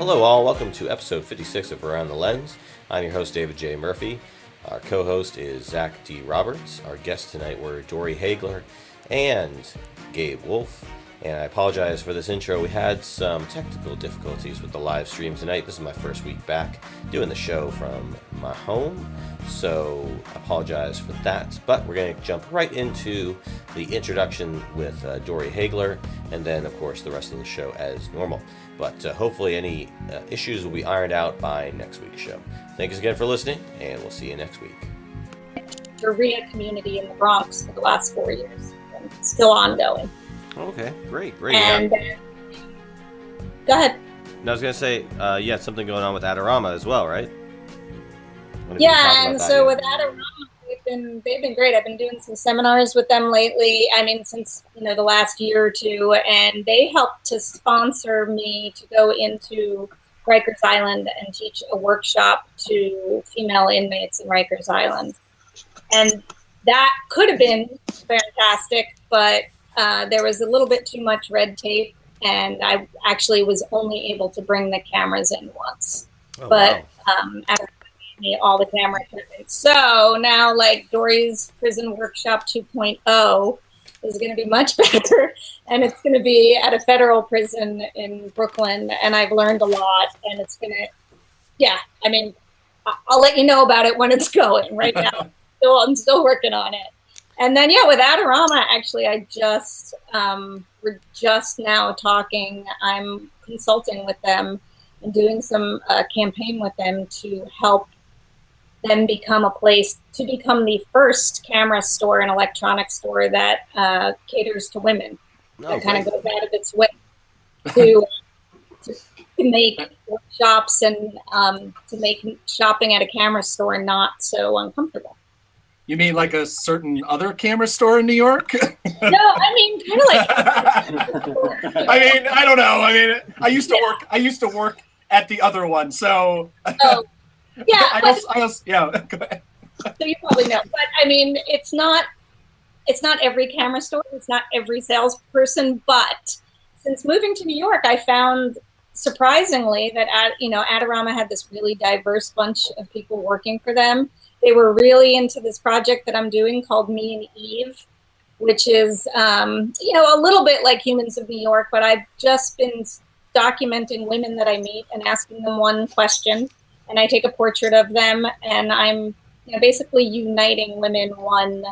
Hello all, welcome to episode 56 of Around the Lens. I'm your host David J. Murphy. Our co-host is Zach D. Roberts. Our guests tonight were Dorie Hagler and Gabe Wolf. And I apologize for this intro. We had some technical difficulties with the live stream tonight. This is my first week back doing the show from my home, so I apologize for that. But we're going to jump right into the introduction with Dorie Hagler, and then, of course, the rest of the show as normal. But hopefully any issues will be ironed out by next week's show. Thanks again for listening, and we'll see you next week. Korea community in the Bronx for the last 4 years, and it's still ongoing. Okay, great. And go ahead. I was going to say, you had something going on with Adorama as well, right? Yeah, and so with Adorama, they've been great. I've been doing some seminars with them lately. I mean, since the last year or two, and they helped to sponsor me to go into Rikers Island and teach a workshop to female inmates in Rikers Island. And that could have been fantastic, but there was a little bit too much red tape, and I actually was only able to bring the cameras in once. Wow. After me all the camera equipment. So now, like, Dorie's Prison Workshop 2.0 is going to be much better, and it's going to be at a federal prison in Brooklyn, and I've learned a lot, and it's going to, I mean, I'll let you know about it when it's going. Right now, I'm still working on it. And then, with Adorama, actually, we're just now talking. I'm consulting with them and doing some campaign with them to help them become the first camera store and electronics store that caters to women. That kind of goes out of its way to make workshops and to make shopping at a camera store not so uncomfortable. You mean like a certain other camera store in New York? No, I mean kind of like. I mean, I don't know. I mean, I used to work at the other one, so. Oh, yeah. Go ahead. So you probably know, but I mean, it's not every camera store. It's not every salesperson. But since moving to New York, I found surprisingly that Adorama had this really diverse bunch of people working for them. They were really into this project that I'm doing called Me and Eve, which is, a little bit like Humans of New York, but I've just been documenting women that I meet and asking them one question, and I take a portrait of them, and I'm basically uniting women one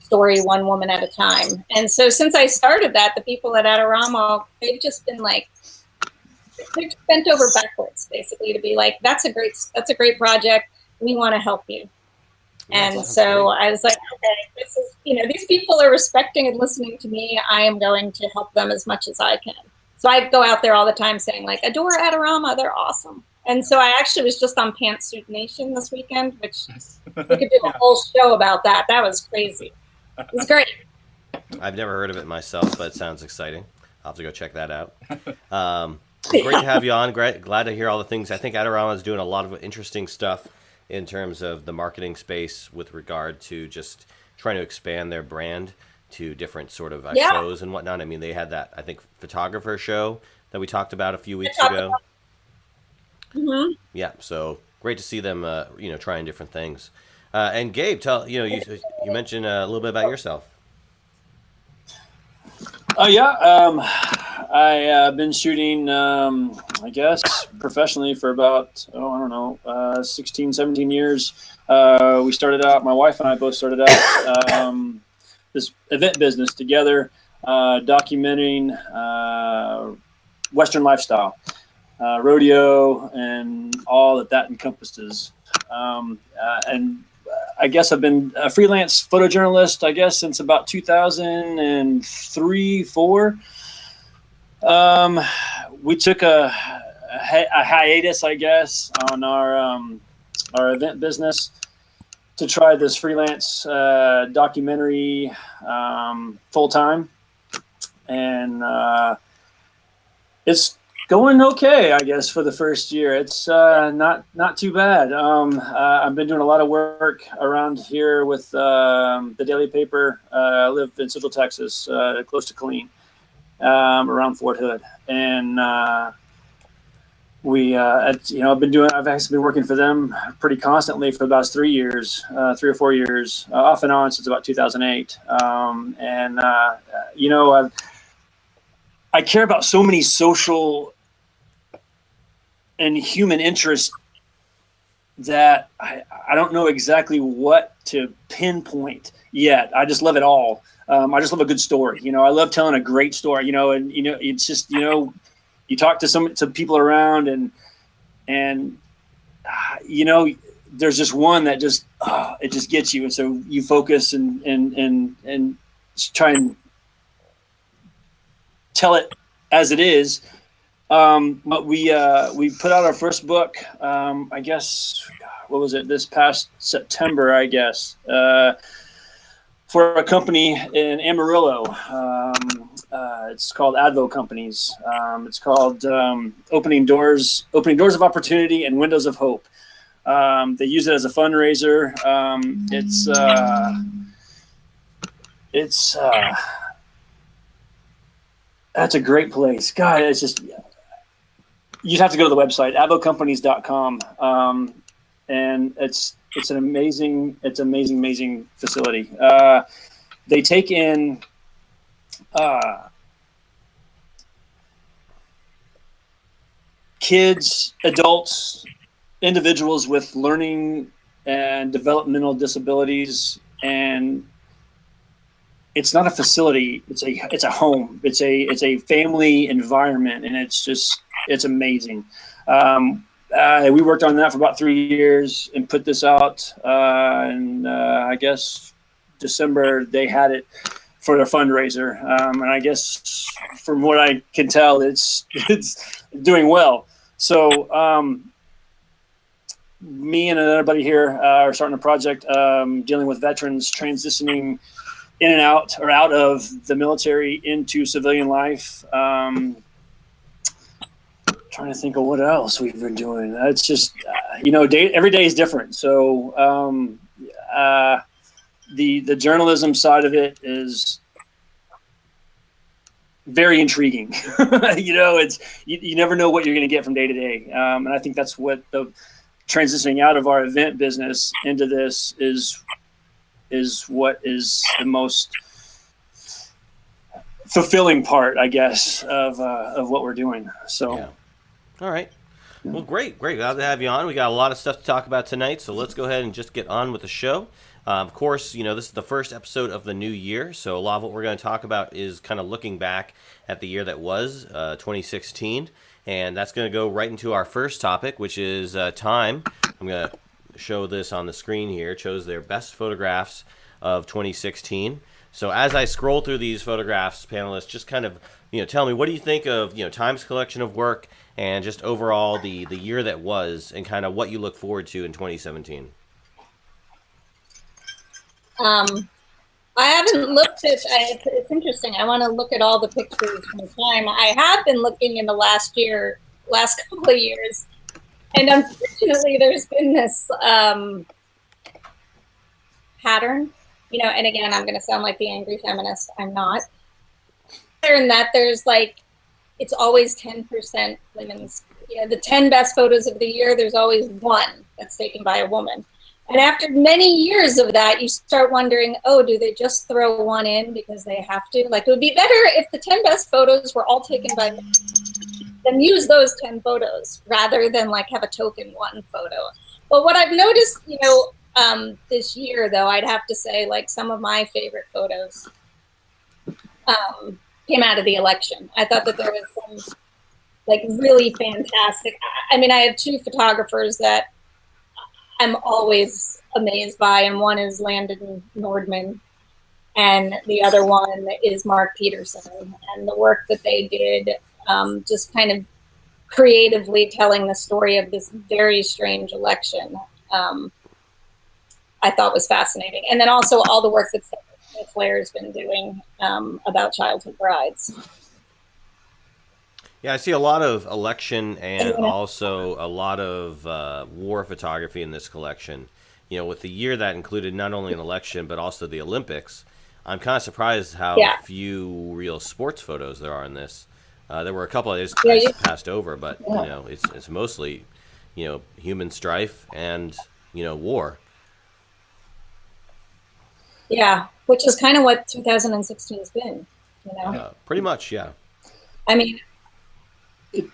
story, one woman at a time. And so since I started that, the people at Adorama, they've just been like, they've bent over backwards, basically, to be like, that's a great project. We want to help you. And so I was like, okay, this is, these people are respecting and listening to me. I am going to help them as much as I can. So I go out there all the time saying, like, adore Adorama, they're awesome. And so I actually was just on Pantsuit Nation this weekend, which we could do a whole show about that. That was crazy. It was great. I've never heard of it myself, but it sounds exciting. I'll have to go check that out. Great to have you on. Glad to hear all the things. I think Adorama is doing a lot of interesting stuff in terms of the marketing space with regard to just trying to expand their brand to different sort of shows and whatnot. I mean, they had that, I think, photographer show that we talked about a few weeks ago. Mm-hmm. Yeah, so great to see them, trying different things. And Gabe, you mentioned a little bit about yourself. I've been shooting, I guess, professionally for about, 16, 17 years. We started out, my wife and I both started out this event business together, documenting Western lifestyle, rodeo, and all that encompasses. And I guess I've been a freelance photojournalist, since about 2003, 4. We took a hiatus, on our event business to try this freelance documentary full time, and it's going okay, for the first year. It's not too bad. I've been doing a lot of work around here with the daily paper. I live in Central Texas, close to Killeen, around Fort Hood, and I've actually been working for them pretty constantly for the last 3 years, 3 or 4 years, off and on since about 2008. I care about so many social and human interests that I don't know exactly what to pinpoint yet. I just love it all. I just love a good story. I love telling a great story, it's just, you talk to some people around and there's just one that just, it just gets you. And so you focus and try and tell it as it is. But we put out our first book, I guess, what was it? This past September, I guess, for a company in Amarillo. It's called AtL Companies. It's called Opening Doors of Opportunity and Windows of Hope. They use it as a fundraiser. That's a great place. God, it's just, you'd have to go to the website, atlcompanies.com. And it's an amazing facility. They take in kids, adults, individuals with learning and developmental disabilities, and it's not a facility. It's a home. It's a family environment, and it's amazing. We worked on that for about 3 years and put this out. And I guess December they had it for their fundraiser. And I guess from what I can tell, it's doing well. So me and another buddy here are starting a project dealing with veterans transitioning in and out or out of the military into civilian life. Trying to think of what else we've been doing. It's just, every day is different. So the journalism side of it is very intriguing. It's you never know what you're going to get from day to day. And I think that's what the transitioning out of our event business into this is what is the most fulfilling part, I guess, of what we're doing. So. Yeah. All right. Well, great. Glad to have you on. We got a lot of stuff to talk about tonight, so let's go ahead and just get on with the show. Of course, this is the first episode of the new year, so a lot of what we're going to talk about is kind of looking back at the year that was, 2016, and that's going to go right into our first topic, which is time. I'm going to show this on the screen here. It shows their best photographs of 2016. So as I scroll through these photographs, panelists, just kind of tell me, what do you think of Time's collection of work and just overall the year that was, and kind of what you look forward to in 2017? I haven't looked at. It's interesting. I want to look at all the pictures from Time. I have been looking in the last couple of years, and unfortunately, there's been this pattern. And again, I'm going to sound like the angry feminist. I'm not. And that there's it's always 10% women's. The 10 best photos of the year, there's always one that's taken by a woman. And after many years of that, you start wondering, do they just throw one in because they have to? It would be better if the 10 best photos were all taken by men. Then use those 10 photos rather than have a token one photo. But what I've noticed, this year, though, I'd have to say, some of my favorite photos came out of the election. I thought that there was some really fantastic. I mean, I have two photographers that I'm always amazed by, and one is Landon Nordman, and the other one is Mark Peterson. And the work that they did, just kind of creatively telling the story of this very strange election, I thought was fascinating. And then also all the work that Claire's been doing about childhood brides. Yeah, I see a lot of election and also a lot of war photography in this collection. With the year that included not only an election but also the Olympics, I'm kind of surprised how few real sports photos there are in this. There were a couple I just passed over, but it's mostly, human strife and war. Yeah, which is kind of what 2016 has been. Pretty much, yeah. I mean,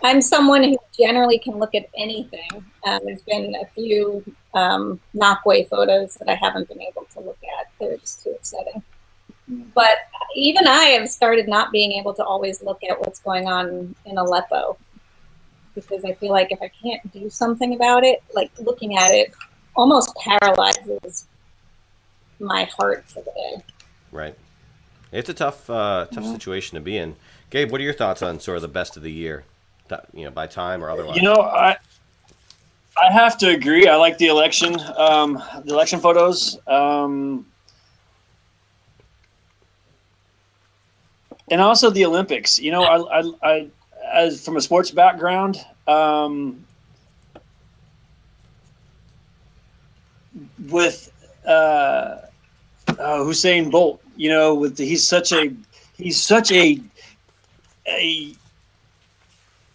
I'm someone who generally can look at anything. There's been a few knockaway photos that I haven't been able to look at. They're just too upsetting. But even I have started not being able to always look at what's going on in Aleppo, because I feel like if I can't do something about it, like looking at it almost paralyzes my heart for the day. Right. It's a tough situation to be in. Gabe, what are your thoughts on sort of the best of the year, by time or otherwise? I have to agree. I like the election photos, and also the Olympics. I as from a sports background, with Usain Bolt, he's such a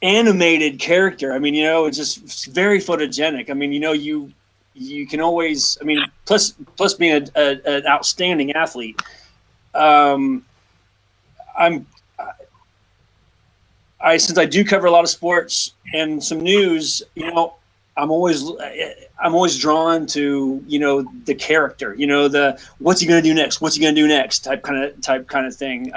animated character. I mean, it's just very photogenic. I mean, you can always, plus being an outstanding athlete. Since I do cover a lot of sports and some news, I'm always drawn to, the character, the what's he going to do next? What's he going to do next? Type kind of thing.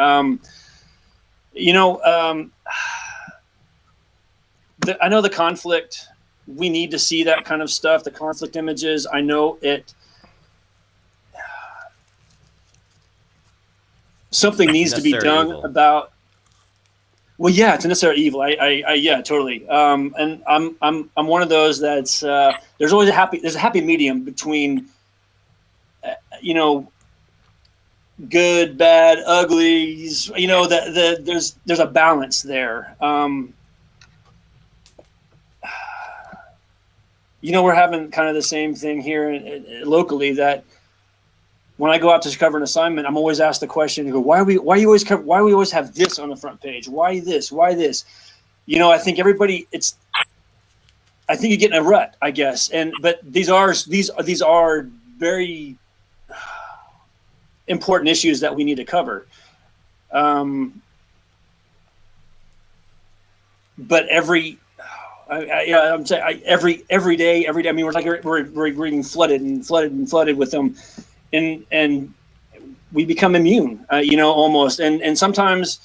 I know the conflict. We need to see that kind of stuff. The conflict images. I know it. Something needs to be done about. Well, yeah, it's a necessary evil. Yeah, totally. And I'm one of those that's there's always a happy medium between, good, bad, uglies. There's a balance there. We're having kind of the same thing here locally, that when I go out to cover an assignment, I'm always asked the question, why we always have this on the front page? Why this? Why this? I think I think you get in a rut, I guess. But these are very important issues that we need to cover. But every day. I mean, we're getting flooded with them. And we become immune, almost. And sometimes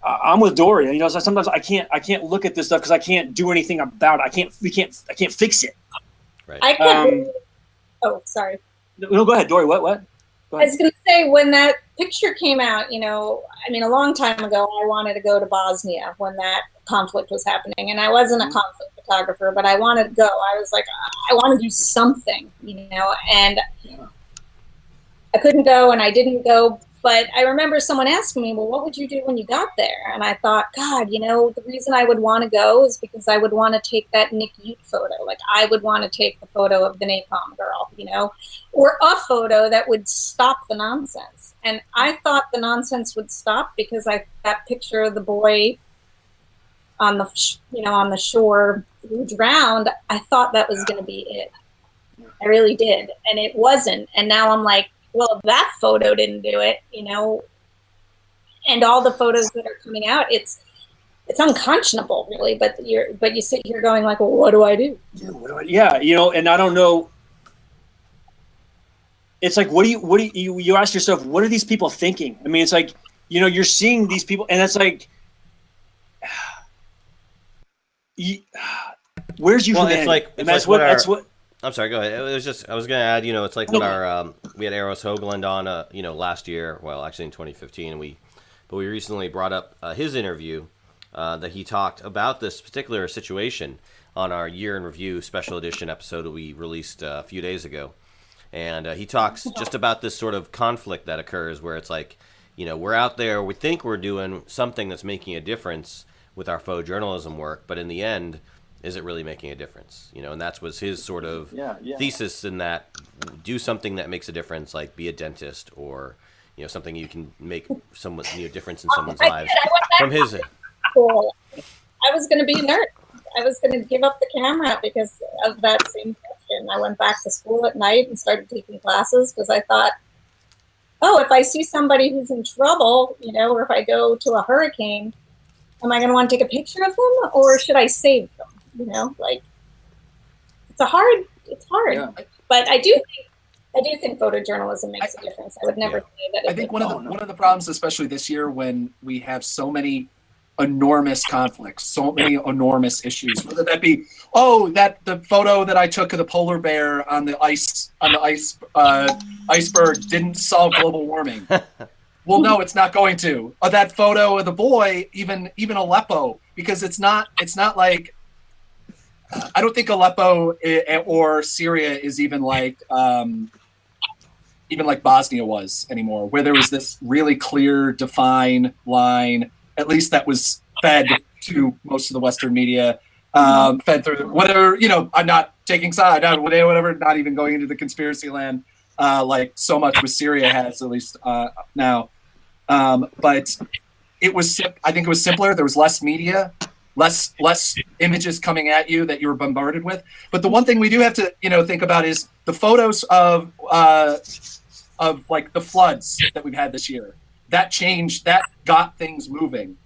I'm with Dorie. So sometimes I can't look at this stuff because I can't do anything about it. I can't fix it. Right. I can't. Oh, sorry. No, go ahead, Dorie. What? Go ahead. I was going to say, when that picture came out, a long time ago, I wanted to go to Bosnia when that conflict was happening. And I wasn't a conflict photographer, but I wanted to go. I was like, I want to do something, and I couldn't go and I didn't go. But I remember someone asking me, well, what would you do when you got there? And I thought, God, the reason I would want to go is because I would want to take that Nick Ute photo. Like, I would want to take the photo of the napalm girl, or a photo that would stop the nonsense. And I thought the nonsense would stop because that picture of the boy on the shore who drowned, I thought that was going to be it. I really did. And it wasn't. And now I'm like, well, that photo didn't do it, and all the photos that are coming out, it's unconscionable, really. But you sit here going like, well, what do I do? Yeah, and I don't know. It's like, what do you ask yourself, what are these people thinking? I mean, it's like, you're seeing these people, and it's like, where's humanity? That's what. I'm sorry, go ahead. It was just, I was going to add, it's like when we had Eros Hoagland on, last year, well, actually in 2015, but we recently brought up his interview that he talked about this particular situation on our year in review special edition episode that we released a few days ago. And he talks just about this sort of conflict that occurs where it's like, we're out there, we think we're doing something that's making a difference with our photojournalism work, but in the end, is it really making a difference? And that was his sort of thesis in that, do something that makes a difference, like be a dentist or, something you can make some difference in someone's lives. school, I was going to be a nurse. I was going to give up the camera because of that same question. I went back to school at night and started taking classes because I thought, oh, if I see somebody who's in trouble, or if I go to a hurricane, am I going to want to take a picture of them or should I save them? It's hard. Yeah. But I do think photojournalism makes a difference. I would never say that. I think one of the problems, especially this year, when we have so many enormous conflicts, so many enormous issues, whether that be the photo that I took of the polar bear on the iceberg didn't solve global warming. Well, no, it's not going to. Or that photo of the boy, even Aleppo, because it's not like. I don't think Aleppo or Syria is even like Bosnia was anymore, where there was this really clear, defined line, at least that was fed to most of the Western media, fed through whatever, I'm not taking side, whatever, not even going into the conspiracy land, like so much with Syria has, at least now. But I think it was simpler. There was less media. Less images coming at you that you were bombarded with. But the one thing we do have to, think about is the photos of like the floods that we've had this year. That changed. That got things moving.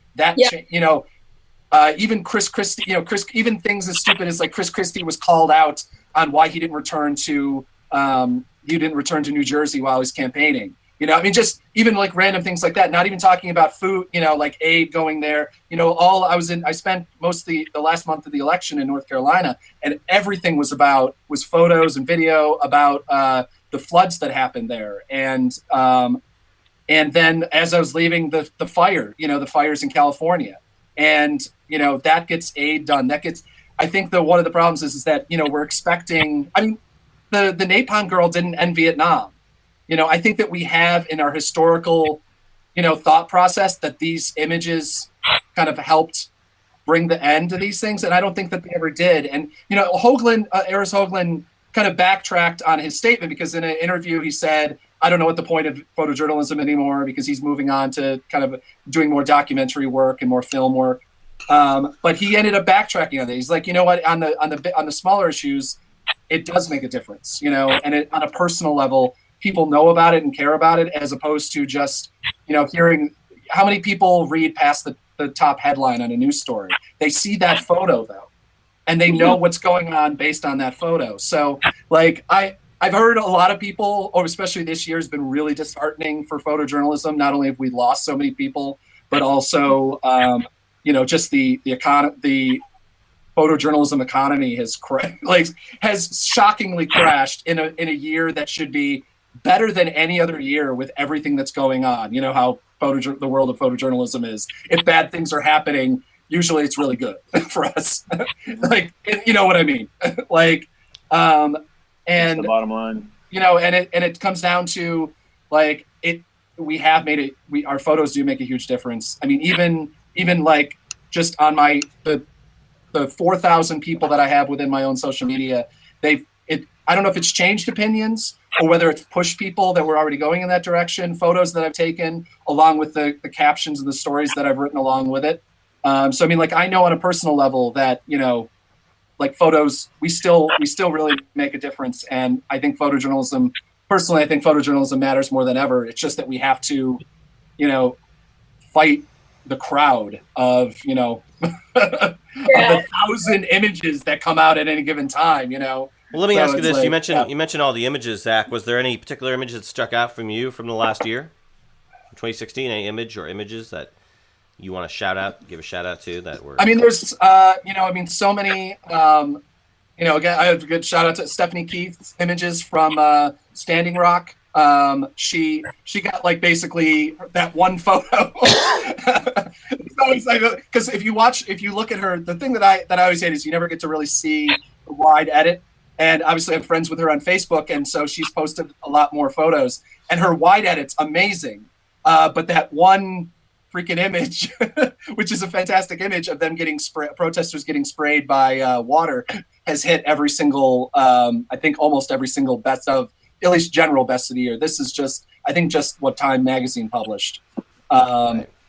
Even Chris Christie, even things as stupid as like Chris Christie was called out on why he didn't return to New Jersey while he was campaigning. Just even like random things like that, not even talking about food, like aid going there, I spent most of the last month of the election in North Carolina, and everything was photos and video about the floods that happened there. And then as I was leaving the fire, the fires in California, and, that gets aid done. I think one of the problems is that, we're expecting, the Napalm girl didn't end Vietnam. I think that we have in our historical, thought process that these images kind of helped bring the end to these things. And I don't think that they ever did. And, Eris Hoagland kind of backtracked on his statement because in an interview he said, I don't know what the point of photojournalism anymore because he's moving on to kind of doing more documentary work and more film work. But he ended up backtracking on that. He's like, you know what, on the smaller issues, it does make a difference, and on a personal level, people know about it and care about it as opposed to just, hearing how many people read past the top headline on a news story. They see that photo though, and they know what's going on based on that photo. So like I've heard a lot of people, or especially this year, has been really disheartening for photojournalism. Not only have we lost so many people, but also, just the photojournalism economy has shockingly crashed in a year that should be better than any other year with everything that's going on. You know how the world of photojournalism is. If bad things are happening, usually it's really good for us. You know what I mean? And that's the bottom line. And it comes down to we have made it. Our photos do make a huge difference. I mean, even like just on the 4,000 people that I have within my own social media, I don't know if it's changed opinions or whether it's pushed people that were already going in that direction, photos that I've taken along with the captions and the stories that I've written along with it. So, I mean, I know on a personal level that, photos, we still really make a difference. And I think photojournalism matters more than ever. It's just that we have to, fight the crowd of, of the 1,000 images that come out at any given time, Well, let me ask you this. You mentioned all the images, Zach. Was there any particular image that struck out from you from the last year? 2016, any image or images that you want to give a shout out to that were? I mean, there's, so many, again, I have a good shout out to Stephanie Keith's images from Standing Rock. She got basically that one photo. It's always because if you look at her, the thing that I always hate is you never get to really see the wide edit. And obviously I'm friends with her on Facebook, and so she's posted a lot more photos. And her wide edit's amazing. But that one freaking image, which is a fantastic image of them protesters getting sprayed by water, has hit every single, I think almost every single best of, at least general best of the year. This is just what Time Magazine published.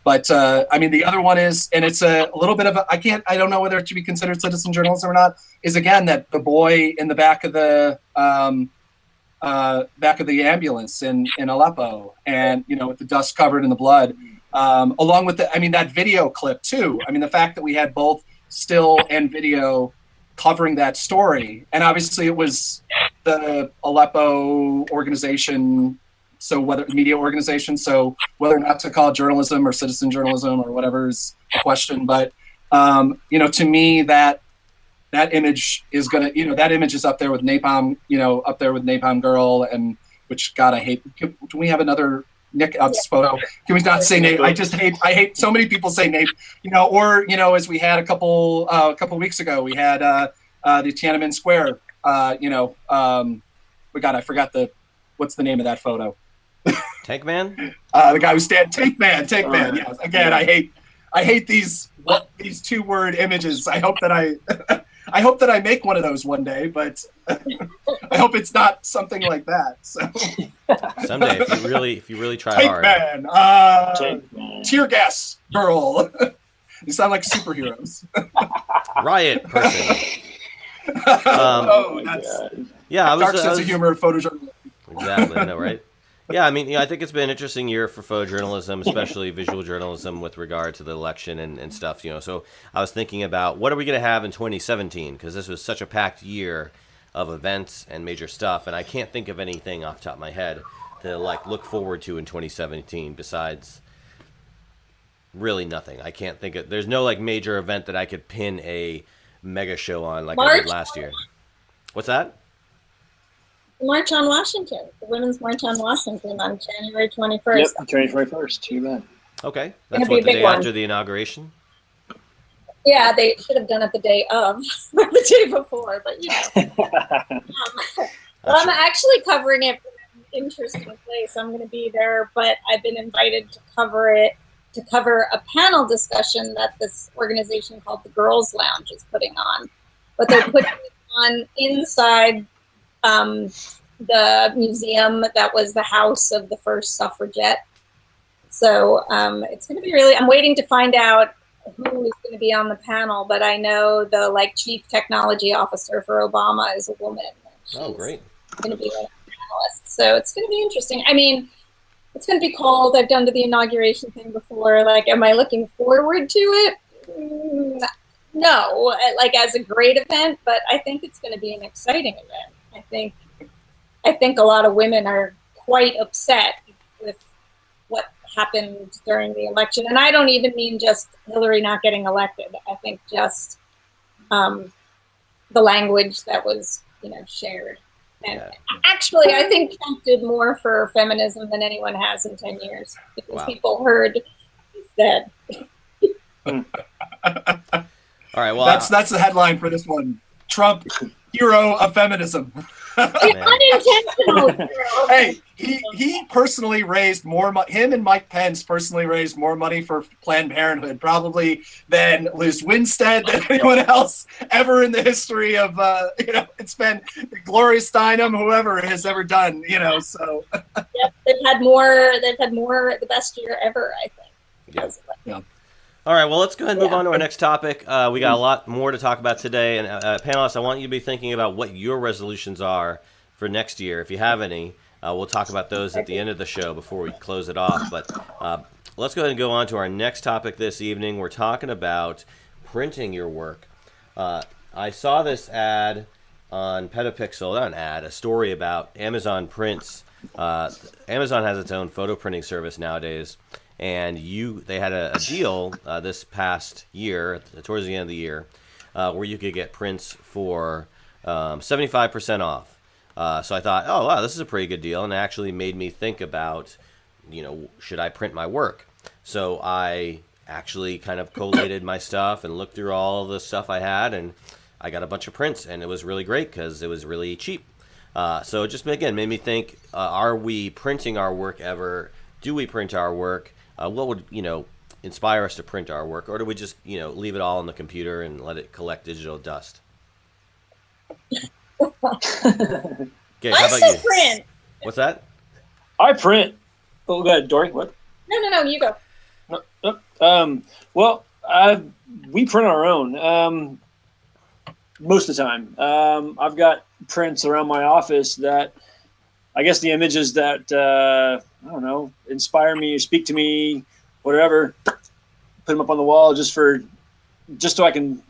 But I mean, the other one is, and it's a little bit of a, I don't know whether it should be considered citizen journalism or not, is again that the boy in the back of the ambulance in Aleppo, and with the dust covered in the blood, along with that video clip too. I mean, the fact that we had both still and video covering that story, and obviously it was the Aleppo organization. So media organization, so whether or not to call it journalism or citizen journalism or whatever is a question. But to me, that image is that image is up there with Napalm, up there with Napalm Girl, and which God I hate. Can we have another Nick out this photo? Can we not say Nate? I hate so many people say Nate. Or as we had a couple weeks ago, we had the Tiananmen Square. I forgot what's the name of that photo? Tank Man? The guy who Tank Man. Yes. Again, I hate these 2-word images. I hope that I make one of those one day, but I hope it's not something like that. So someday, if you really try Tank hard. Tank Man. Tear gas girl. You sound like superheroes. Riot person. Yeah, dark sense of humor, photojournalism. Exactly, I know, right? Yeah, I mean, I think it's been an interesting year for photojournalism, especially visual journalism with regard to the election and stuff, So I was thinking about what are we going to have in 2017, because this was such a packed year of events and major stuff, and I can't think of anything off the top of my head to look forward to in 2017 besides really nothing. I can't think of, there's no major event that I could pin a mega show on like I did last year. What's that? March on Washington, the Women's March on Washington on January 21st. Yep, January 21st. You bet. Okay, that's what, the day after the inauguration? Yeah, they should have done it the day of, or the day before, but Well, I'm actually covering it from an interesting place. I'm going to be there, but I've been invited to cover a panel discussion that this organization called the Girls Lounge is putting on. But they're putting it on inside the museum that was the house of the first suffragette. So it's going to be I'm waiting to find out who is going to be on the panel, but I know the chief technology officer for Obama is a woman. Oh, great. Going to be a panelist. So it's going to be interesting. I mean, it's going to be cold. I've done the inauguration thing before. Am I looking forward to it? No, as a great event, but I think it's going to be an exciting event. I think a lot of women are quite upset with what happened during the election, and I don't even mean just Hillary not getting elected. I think just the language that was shared. And actually, I think Trump did more for feminism than anyone has in 10 years because people heard he's dead. All right, well, that's the headline for this one. Trump, hero of feminism. Unintentional. Hey, he personally raised more money. Him and Mike Pence personally raised more money for Planned Parenthood, probably than Liz Winstead, than anyone else ever in the history of it's been Gloria Steinem, whoever has ever done. So. Yep, they've had more. The best year ever, I think. Yeah. All right, well, let's go ahead and move on to our next topic. We got a lot more to talk about today. And panelists, I want you to be thinking about what your resolutions are for next year. If you have any, we'll talk about those at the end of the show before we close it off. But let's go ahead and go on to our next topic this evening. We're talking about printing your work. I saw this ad on Petapixel, not an ad, a story about Amazon prints. Amazon has its own photo printing service nowadays. And they had a deal this past year, towards the end of the year, where you could get prints for 75% off. So I thought, oh, wow, this is a pretty good deal. And it actually made me think about, should I print my work? So I actually kind of collated my stuff and looked through all the stuff I had. And I got a bunch of prints. And it was really great because it was really cheap. So it just, again, made me think, are we printing our work ever? Do we print our work? What would inspire us to print our work, or do we just leave it all on the computer and let it collect digital dust? Okay, how about you? Print. What's that? I print. Oh, go ahead, Dorie. What? No, you go. Well, we print our own most of the time. I've got prints around my office that I guess the images that I don't know, inspire me, speak to me, whatever. Put them up on the wall just so I can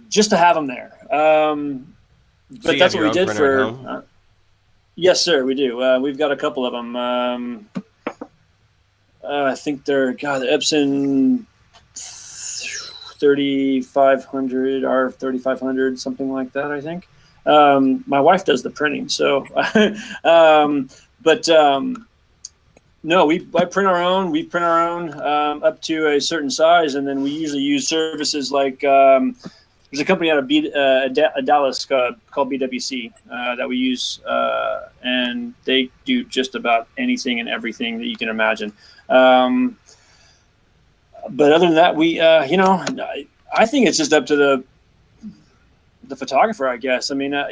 just to have them there. But that's what we did for. Yes, sir, we do. We've got a couple of them. I think they're the Epson 3500 or 3500, something like that. I think. My wife does the printing, so. No, I print our own. We print our own up to a certain size, and then we usually use services like there's a company out of Dallas called BWC that we use, and they do just about anything and everything that you can imagine. But other than that, we I think it's just up to the photographer, I guess. I mean, I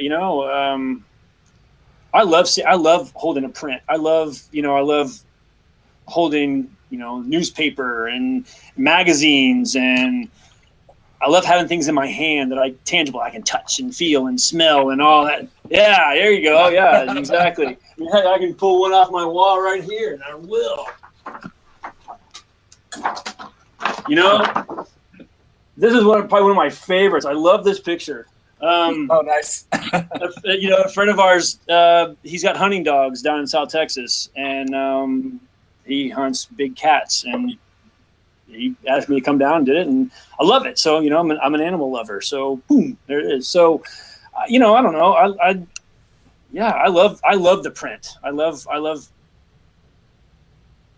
love holding a print. I love holding, newspaper and magazines, and I love having things in my hand that I can touch and feel and smell and all that. Yeah, there you go. Yeah, exactly. I can pull one off my wall right here, and I will. This is probably one of my favorites. I love this picture. Oh, nice. A friend of ours, he's got hunting dogs down in South Texas, and he hunts big cats, and he asked me to come down and did it, and I love it. So, I'm an animal lover. So boom, there it is. So, I don't know. I love the print. I love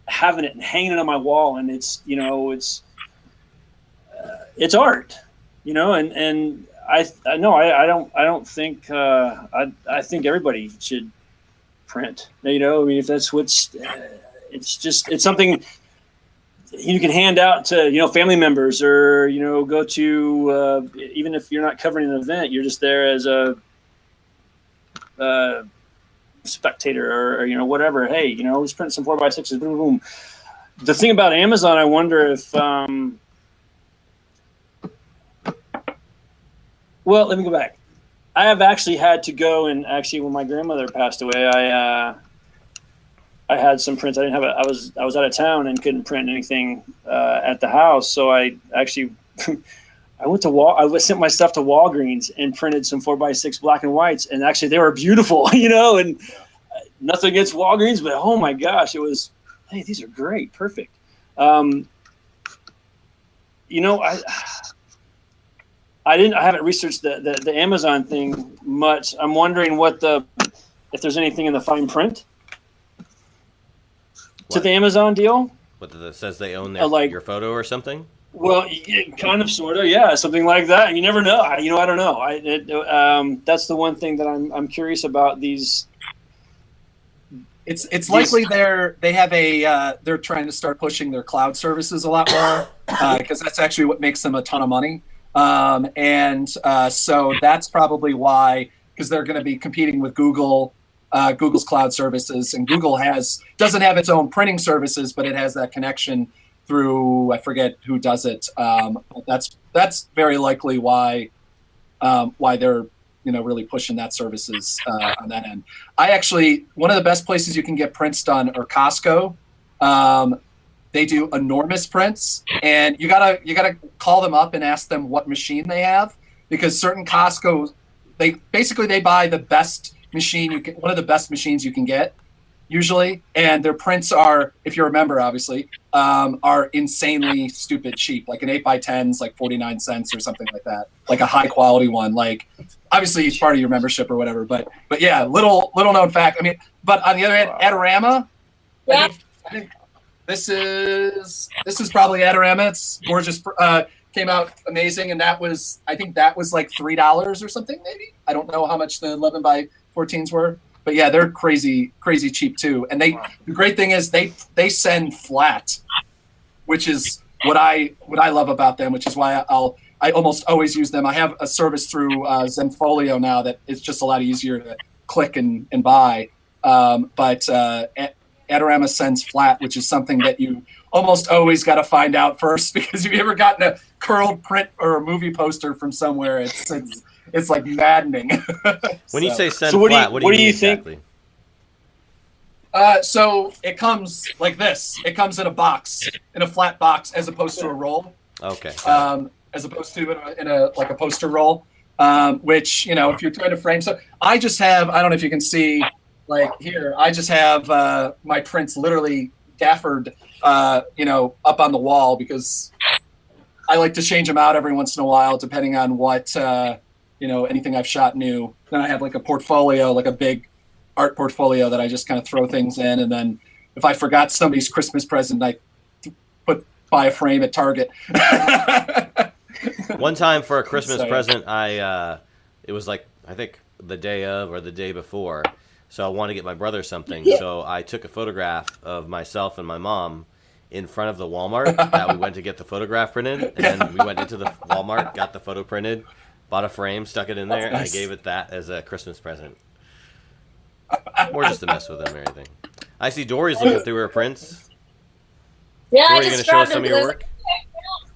having it and hanging it on my wall, and it's art, and I don't think I think everybody should print. If that's what's it's something you can hand out to family members, or go to even if you're not covering an event, you're just there as a spectator or whatever. Hey, let's print some 4x6s. Boom, boom. The thing about Amazon, I wonder if well, let me go back. I have actually had to go, and actually when my grandmother passed away, I had some prints. I was out of town and couldn't print anything at the house, so I actually I sent my stuff to Walgreens and printed some 4x6 black and whites, and actually they were beautiful, and nothing against Walgreens, but oh my gosh, it was, hey, these are great, perfect. I haven't researched the Amazon thing much. I'm wondering if there's anything in the fine print to the Amazon deal. What that says they own your photo or something? Well, kind of, sort of, yeah, something like that. You never know. I don't know. That's the one thing that I'm curious about these. It's likely they're trying to start pushing their cloud services a lot more because that's actually what makes them a ton of money. So that's probably why, because they're going to be competing with Google's cloud services, and Google doesn't have its own printing services, but it has that connection through, I forget who does it. That's very likely why they're really pushing that services on that end. One of the best places you can get prints done are Costco. They do enormous prints, and you gotta call them up and ask them what machine they have, because certain Costco, they buy the best machine one of the best machines you can get usually, and their prints are, if you're a member, obviously, are insanely stupid cheap. Like an 8x10 is like 49 cents or something like that, like a high quality one. Like obviously it's part of your membership or whatever, but yeah, little known fact. I mean, but on the other hand, Adorama. Yeah. I think this is probably Adorama. It's gorgeous. Came out amazing, and I think that was like $3 or something, maybe. I don't know how much the 11x14s were, but yeah, they're crazy cheap too. And the great thing is they send flat, which is what I love about them, which is why I almost always use them. I have a service through Zenfolio now that it's just a lot easier to click and buy. But Adorama sends flat, which is something that you almost always got to find out first, because if you ever gotten a curled print or a movie poster from somewhere, it's like maddening. When you say send So what do flat, you- what do you what do mean you think- exactly? So it comes like this. It comes in a box, in a flat box, as opposed to a roll. Okay. As opposed to in a like a poster roll, which, you know, if you're trying to frame. So I just have, I don't know if you can see, like here, I just have my prints literally gaffered, you know, up on the wall, because I like to change them out every once in a while, depending on what, you know, anything I've shot new. Then I have like a portfolio, like a big art portfolio that I just kind of throw things in. And then if I forgot somebody's Christmas present, I buy a frame at Target. One time for a Christmas present, it was like, I think the day of or the day before. So I wanted to get my brother something. Yeah. So I took a photograph of myself and my mom in front of the Walmart that we went to get the photograph printed. And then we went into the Walmart, got the photo printed, bought a frame, stuck it in there, and I gave it that as a Christmas present. Or just to mess with them or anything. I see Dorie's looking through her prints. Yeah, Dorie, I you just gonna show us grabbed some of it your because work?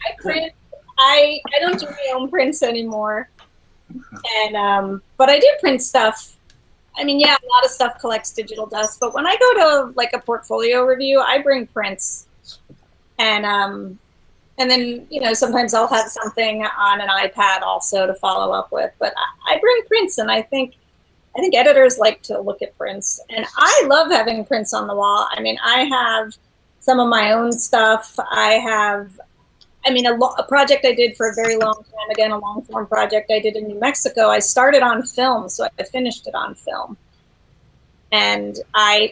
I print. I don't do my own prints anymore, and but I do print stuff. I mean, yeah, a lot of stuff collects digital dust, but when I go to like a portfolio review, I bring prints, and then, you know, sometimes I'll have something on an iPad also to follow up with. But I bring prints, and I think editors like to look at prints, and I love having prints on the wall. I mean, I have some of my own stuff. I have, I mean, a project I did for a very long time, again, a long form project I did in New Mexico. I started on film, so I finished it on film. And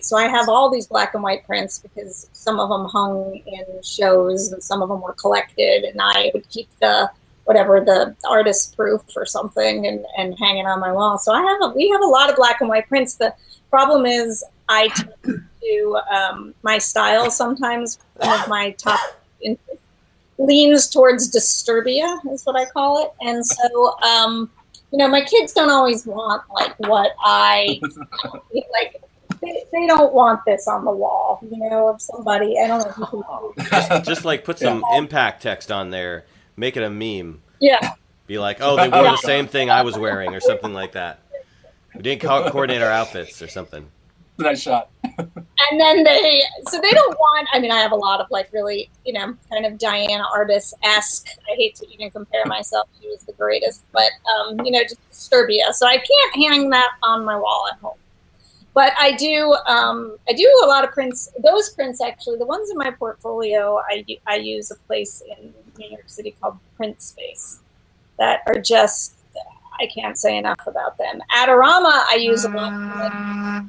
so I have all these black and white prints, because some of them hung in shows and some of them were collected, and I would keep the artist proof or something and hang it on my wall. So we have a lot of black and white prints. The problem is I tend to my style sometimes, one of my top interests leans towards disturbia, is what I call it. And so you know, my kids don't always want like what I like. They don't want this on the wall, you know, of somebody. I don't know if you can Just like put some impact text on there, make it a meme. Yeah. Be like, oh, they wore the same thing I was wearing, or something like that. We didn't coordinate our outfits or something. Nice shot. And then they don't want, I mean, I have a lot of like really, you know, kind of Diana Artis-esque. I hate to even compare myself. She was the greatest, but, you know, just disturbia. So I can't hang that on my wall at home. But I do a lot of prints. Those prints, actually, the ones in my portfolio, I use a place in New York City called Print Space that are just, I can't say enough about them. Adorama, I use a lot for like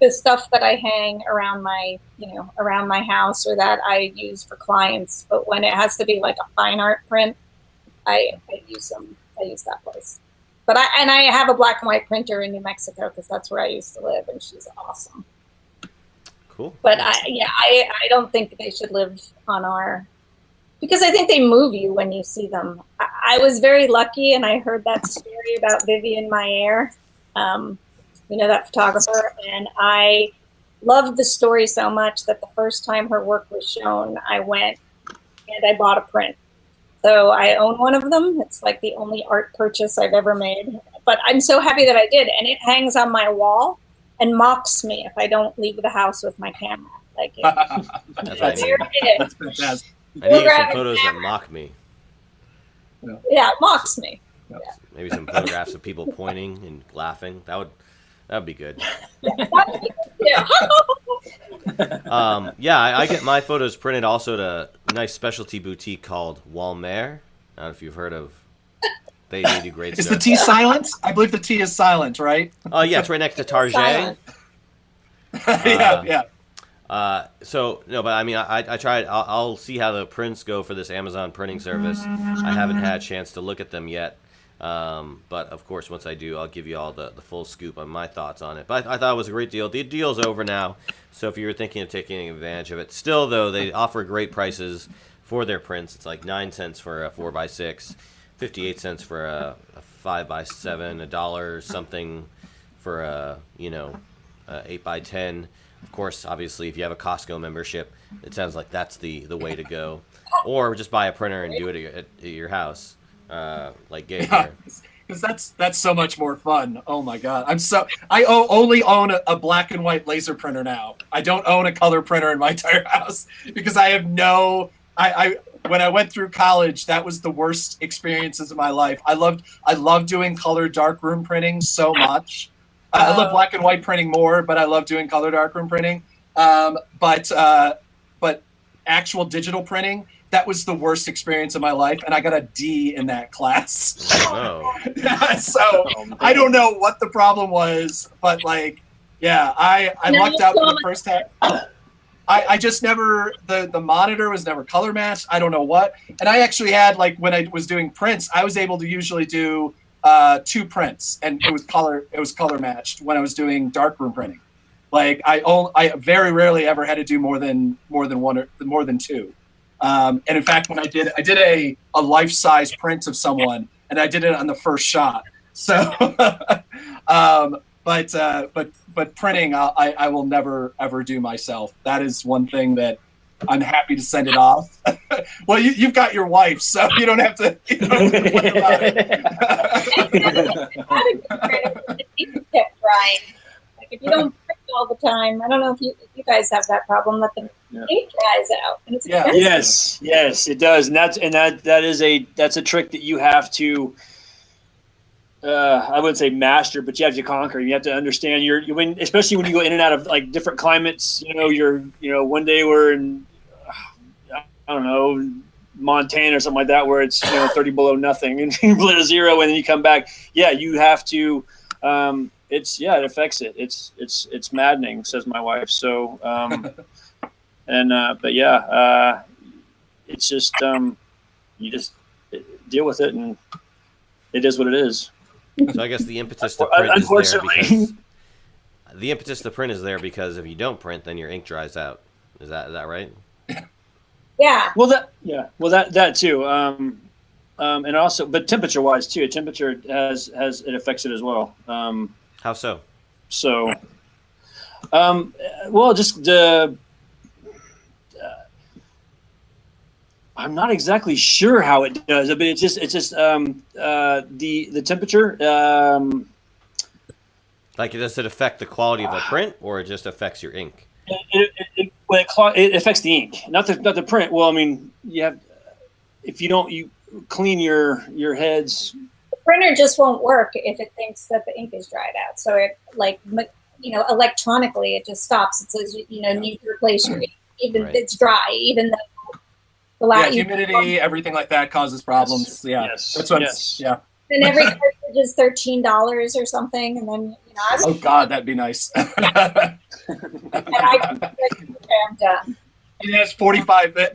the stuff that I hang around my, you know, around my house, or that I use for clients. But when it has to be like a fine art print, I use that place. But I have a black and white printer in New Mexico, because that's where I used to live, and she's awesome. Cool. But I don't think they should live on our, because I think they move you when you see them. I was very lucky, and I heard that story about Vivian Maier, you know, that photographer, and I loved the story so much that the first time her work was shown, I went and I bought a print. So I own one of them. It's like the only art purchase I've ever made. But I'm so happy that I did. And it hangs on my wall and mocks me if I don't leave the house with my camera. Like, That's what I need. That's fantastic. I need to get some photos that mock me. Yeah, it mocks me. Yeah. Maybe some photographs of people pointing and laughing. That would be good. Yeah. I get my photos printed also at a nice specialty boutique called Walmer. I don't know if you've heard of. They do great Is stuff. the T silent? I believe the T is silent, right? Oh yeah, it's right next to Target. Yeah. So no, but I mean, I tried. I'll see how the prints go for this Amazon printing service. I haven't had a chance to look at them yet. But of course, once I do, I'll give you all the full scoop on my thoughts on it. But I thought it was a great deal. The deal's over now, so if you were thinking of taking advantage of it, still though, they offer great prices for their prints. It's like 9 cents for a 4x6, 58 cents for a 5x7, $1 something for a 8x10. Of course, obviously, if you have a Costco membership, it sounds like that's the way to go. Or just buy a printer and do it at your house, like Gabe here. Because that's so much more fun. Oh my god, only own a black and white laser printer now. I don't own a color printer in my entire house because I have when I went through college, that was the worst experiences of my life. I loved doing color darkroom printing so much. I love black and white printing more, but I love doing color darkroom printing. But actual digital printing, that was the worst experience of my life, and I got a D in that class. Oh. So I don't know what the problem was, but like, yeah, I lucked out for the first half. I just never, the monitor was never color matched. I don't know what. And I actually had, like, when I was doing prints, I was able to usually do 2 prints, and it was color matched when I was doing darkroom printing. Like I very rarely ever had to do more than 1 or more than 2. And in fact, when I did a life-size print of someone, and I did it on the first shot. So, but printing, I will never ever do myself. That is one thing that I'm happy to send it off. Well, you've got your wife, so you don't have to. You don't have to complain about it. Like if you don't print all the time, I don't know if you guys have that problem. Let the ink dries out, and it's expensive. Yes, it does, and that's a trick that you have to. I wouldn't say master, but you have to conquer. You have to understand especially when you go in and out of like different climates. One day we're in, I don't know, Montana or something like that, where it's 30 below nothing and below 0, and then you come back. Yeah, you have to. It affects it. It's maddening, says my wife. So, it's just you just deal with it, and it is what it is. So I guess the impetus to print is there because if you don't print, then your ink dries out. Is that right? Yeah. Well, that too. And also, but temperature-wise too. Temperature it affects it as well. How so? So, well, just the. I'm not exactly sure how it does, but it's just the temperature. Like, does it affect the quality of the print, or it just affects your ink? It affects the ink, not the print. Well, I mean, if you clean your heads. The printer just won't work if it thinks that the ink is dried out. So it electronically it just stops. It says need to replace your ink, even if it's dry, even though. Humidity, everything like that causes problems. Yeah, that's what. Yeah. And every cartridge is $13 or something, and then oh God, that'd be nice. And I'm done. It has 45. I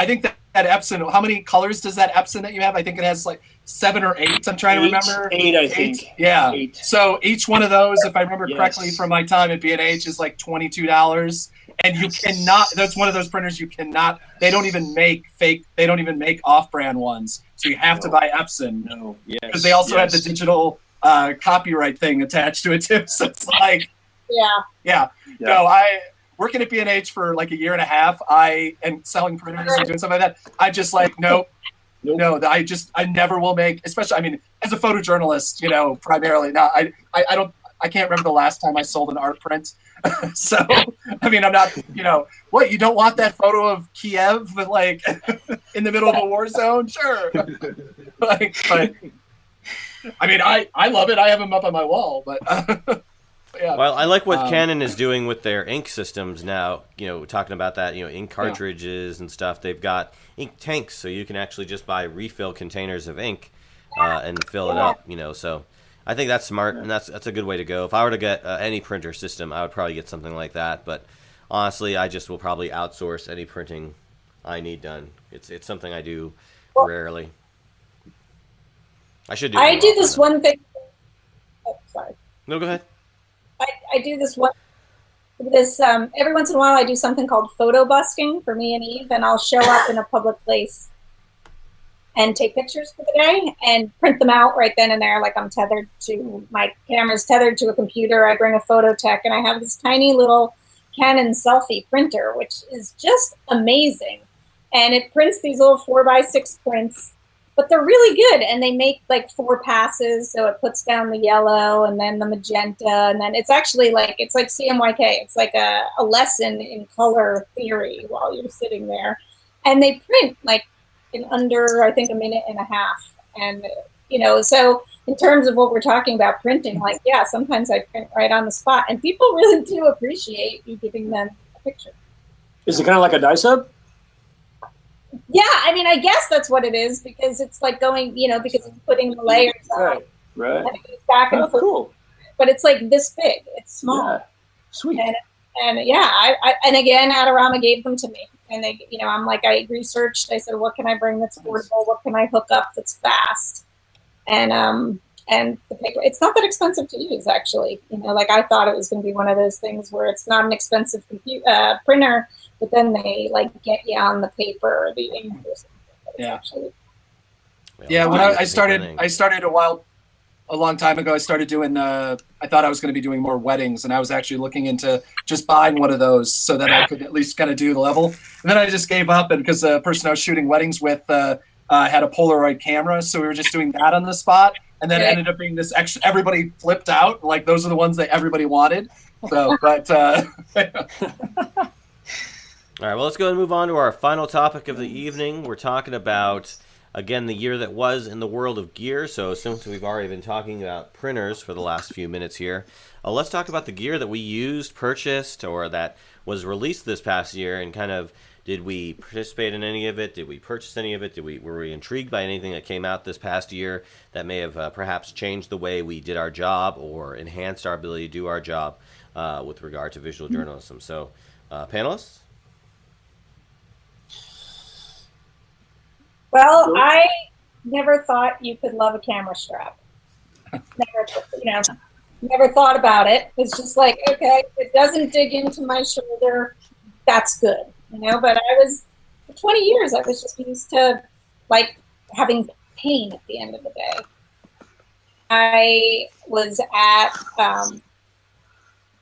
think that Epson. How many colors does that Epson that you have? I think it has like 7 or 8. I'm trying to remember. 8, I think. Yeah. 8. So each one of those, if I remember correctly from my time at B&H, is like $22. And you cannot. That's one of those printers you cannot. They don't even make fake. They don't even make off-brand ones. So you have to buy Epson. No. Because they also have the digital copyright thing attached to it too. So it's like. Yeah. No, working at B&H for like a year and a half, and selling printers and doing stuff like that. I just like, nope. No, I never will make, especially, I mean, as a photojournalist, primarily. Now, I can't remember the last time I sold an art print. So, I mean, I'm not, what, you don't want that photo of Kiev, like, in the middle of a war zone? Sure. But, I mean, I love it. I have them up on my wall, but... Yeah. Well, I like what Canon is doing with their ink systems now. Talking about that, ink cartridges and stuff. They've got ink tanks, so you can actually just buy refill containers of ink and fill it up. So I think that's smart, and that's a good way to go. If I were to get any printer system, I would probably get something like that. But honestly, I just will probably outsource any printing I need done. It's something I do rarely. I should do. I do this one thing. Oh, sorry. No, go ahead. I do this every once in a while I do something called photo busking for me and Eve, and I'll show up in a public place and take pictures for the day and print them out right then and there. Like my camera's tethered to a computer. I bring a photo tech, and I have this tiny little Canon selfie printer, which is just amazing. And it prints these little 4x6 prints, but they're really good. And they make like 4 passes. So it puts down the yellow and then the magenta. And then it's actually like, it's like CMYK. It's like a lesson in color theory while you're sitting there. And they print like in under, I think, a minute and a half. And, you know, so in terms of what we're talking about printing, like, yeah, sometimes I print right on the spot. And people really do appreciate you giving them a picture. Is it kind of like a dye sub? Yeah, I mean, I guess that's what it is, because it's like going, you know, because it's putting the layers on. Right. And it goes back and forth. Cool. But it's like this big. It's small. Yeah. Sweet. And yeah, I and again, Adorama gave them to me. And they, you know, I'm like, I researched, I said, what can I bring that's portable? What can I hook up that's fast? And the paper, it's not that expensive to use, actually. You know, like I thought it was going to be one of those things where it's not an expensive printer, but then they like get you on the paper, the ink or something. Yeah. Actually, yeah. When I started a long time ago. I started doing. I thought I was going to be doing more weddings, and I was actually looking into just buying one of those so that I could at least kind of do the level. And then I just gave up, and because the person I was shooting weddings with had a Polaroid camera, so we were just doing that on the spot. And then it ended up being this extra. Everybody flipped out. Like those are the ones that everybody wanted. So, but. All right, well, let's go and move on to our final topic of the evening. We're talking about, again, the year that was in the world of gear. So since we've already been talking about printers for the last few minutes here, let's talk about the gear that we used, purchased, or that was released this past year, and kind of, did we participate in any of it? Did we purchase any of it? Were we intrigued by anything that came out this past year that may have perhaps changed the way we did our job or enhanced our ability to do our job with regard to visual journalism? So, panelists? well, I never thought you could love a camera strap. Never thought about it. It's just like, okay, it doesn't dig into my shoulder. That's good, you know. But for 20 years, I was just used to like having pain at the end of the day. I was at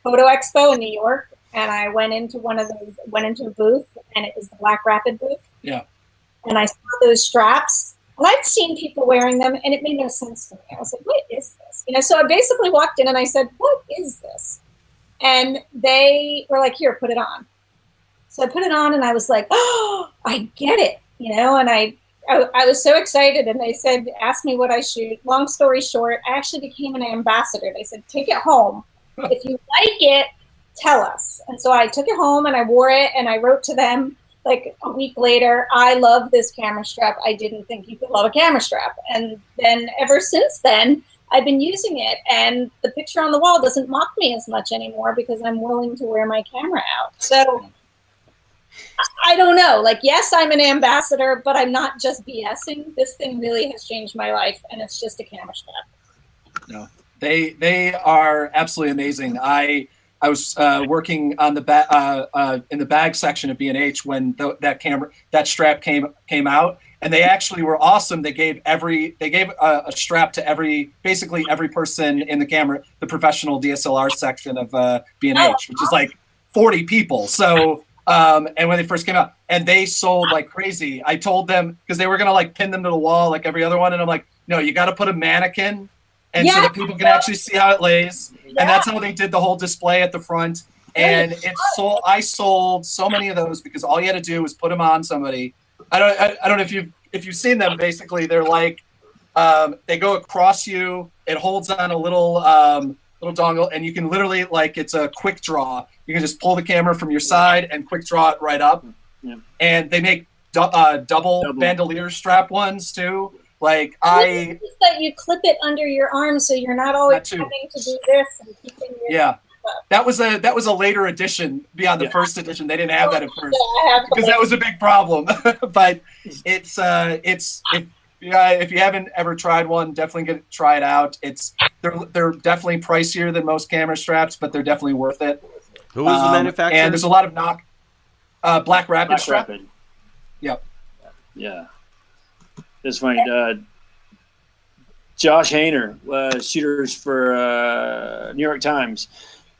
Photo Expo in New York, and I went into a booth, and it was the Black Rapid booth. Yeah. And I saw those straps, and I'd seen people wearing them, and it made no sense to me. I was like, what is this? You know, so I basically walked in and I said, what is this? And they were like, here, put it on. So I put it on, and I was like, oh, I get it, you know, and I was so excited, and they said, ask me what I shoot. Long story short, I actually became an ambassador. They said, take it home. If you like it, tell us. And so I took it home, and I wore it, and I wrote to them like a week later, I love this camera strap. I didn't think you could love a camera strap. And then ever since then, I've been using it, and the picture on the wall doesn't mock me as much anymore because I'm willing to wear my camera out. So I don't know. Like, yes, I'm an ambassador, but I'm not just BSing. This thing really has changed my life, and it's just a camera strap. No, they are absolutely amazing. I was working on the in the bag section of B&H when that strap came out, and they actually were awesome. They gave a strap to basically every person in the professional DSLR section of B&H, which is like 40 people. So and when they first came out, and they sold like crazy. I told them, because they were gonna like pin them to the wall like every other one, and I'm like, no, you got to put a mannequin. And so that people can actually see how it lays. Yeah. And that's how they did the whole display at the front. And I sold so many of those because all you had to do was put them on somebody. I don't know if you've seen them. Basically, they're like they go across you. It holds on a little dongle, and you can literally, like, it's a quick draw. You can just pull the camera from your side and quick draw it right up. Yeah. And they make double bandolier strap ones too. Like that you clip it under your arm, so you're not always having to do this and keeping your That was a later edition beyond the first edition. They didn't have that at first because that was a big problem. But it's if you haven't ever tried one, definitely try it out. They're definitely pricier than most camera straps, but they're definitely worth it. Who is the manufacturer? And there's a lot of Black Rapid strap. Yep. Yeah. It's funny. Josh Hayner, shooters for New York Times.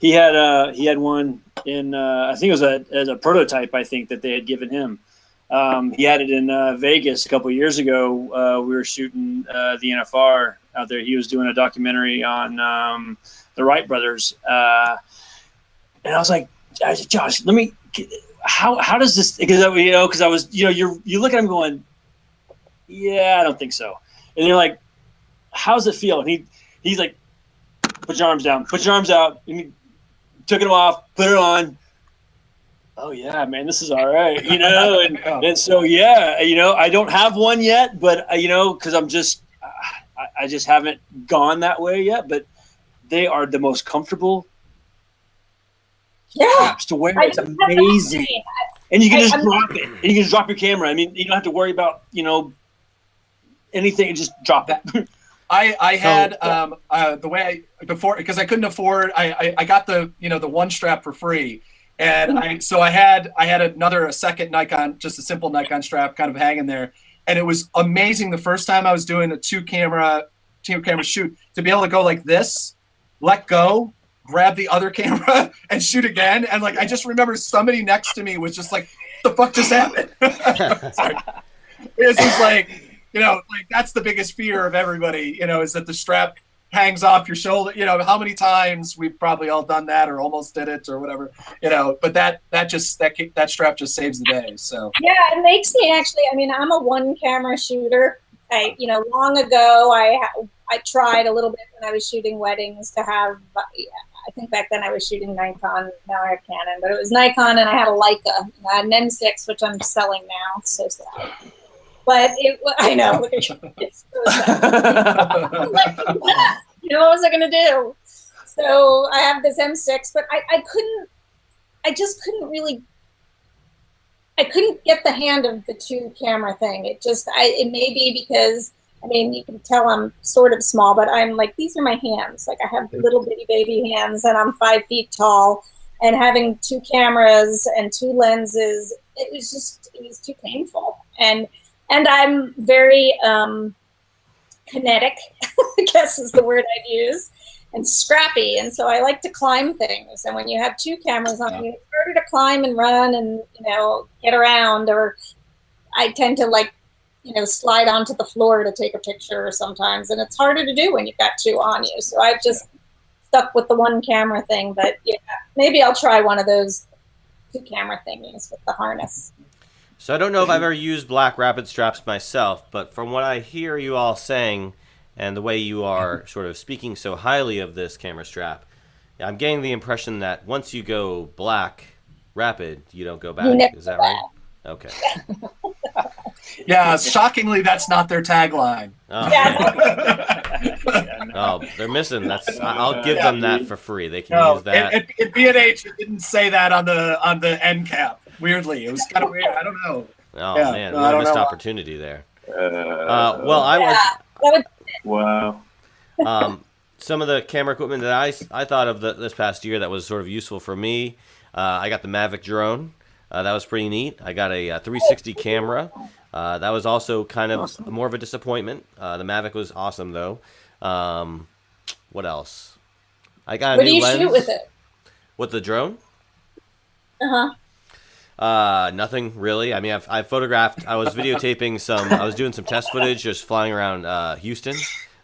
he had one in I think it was as a prototype. I think that they had given him. He had it in Vegas a couple of years ago. We were shooting the NFR out there. He was doing a documentary on the Wright brothers, and I was like, Josh, let me. How does this? Because I was you look at him going, yeah, I don't think so, and you're like, how's it feel? And he's like, put your arms down, put your arms out, and he took it off, put it on. Oh yeah, man, this is all right, and so yeah, I don't have one yet, but because I just haven't gone that way yet, but they are the most comfortable straps to wear. It's amazing, and you can just drop it, and you can just drop your camera. I mean, you don't have to worry about anything, and just drop it. I had the way before, because I couldn't afford. I got the the one strap for free. And I had a second Nikon, just a simple Nikon strap kind of hanging there. And it was amazing the first time I was doing a two camera shoot to be able to go like this, let go, grab the other camera and shoot again. And like, I just remember somebody next to me was just like, the fuck just happened? Sorry. It was like, like that's the biggest fear of everybody, is that the strap hangs off your shoulder. How many times we've probably all done that or almost did it or whatever, but that strap just saves the day. So yeah, it makes me actually, I'm a one camera shooter. Long ago I tried a little bit when I was shooting weddings to have, I think back then I was shooting Nikon, now I have Canon, but it was Nikon, and I had a Leica. I had an M6, which I'm selling now. It's so sad. But I know. It's so sad. What was I going to do? So I have this M6, but I couldn't get the hand of the two camera thing. It may be because, you can tell I'm sort of small, but I'm like, these are my hands. Like I have little bitty baby hands and I'm 5 feet tall, and having two cameras and two lenses, it was too painful. And I'm very kinetic, I guess is the word I'd use, and scrappy. And so I like to climb things. And when you have two cameras on, it's harder to climb and run and, get around. Or I tend to slide onto the floor to take a picture sometimes. And it's harder to do when you've got two on you. So I've just stuck with the one camera thing. But yeah, maybe I'll try one of those two camera thingies with the harness. So I don't know if I've ever used black rapid straps myself, but from what I hear you all saying and the way you are sort of speaking so highly of this camera strap, I'm getting the impression that once you go black rapid, you don't go back. Is that right? Okay. Yeah, shockingly, that's not their tagline. Oh, oh, they're missing. I'll give them that for free. They can use that. At B&H, it didn't say that on the end cap. Weirdly, it was kind of weird. I don't know. Oh man, what a missed opportunity there. Wow. Some of the camera equipment that I thought of this past year that was sort of useful for me. I got the Mavic drone. That was pretty neat. I got a 360 camera. That was also kind of more of a disappointment. The Mavic was awesome though. What else? I got a new lens. What do you shoot with it? With the drone? Nothing really. I photographed. I was videotaping I was doing some test footage, just flying around Houston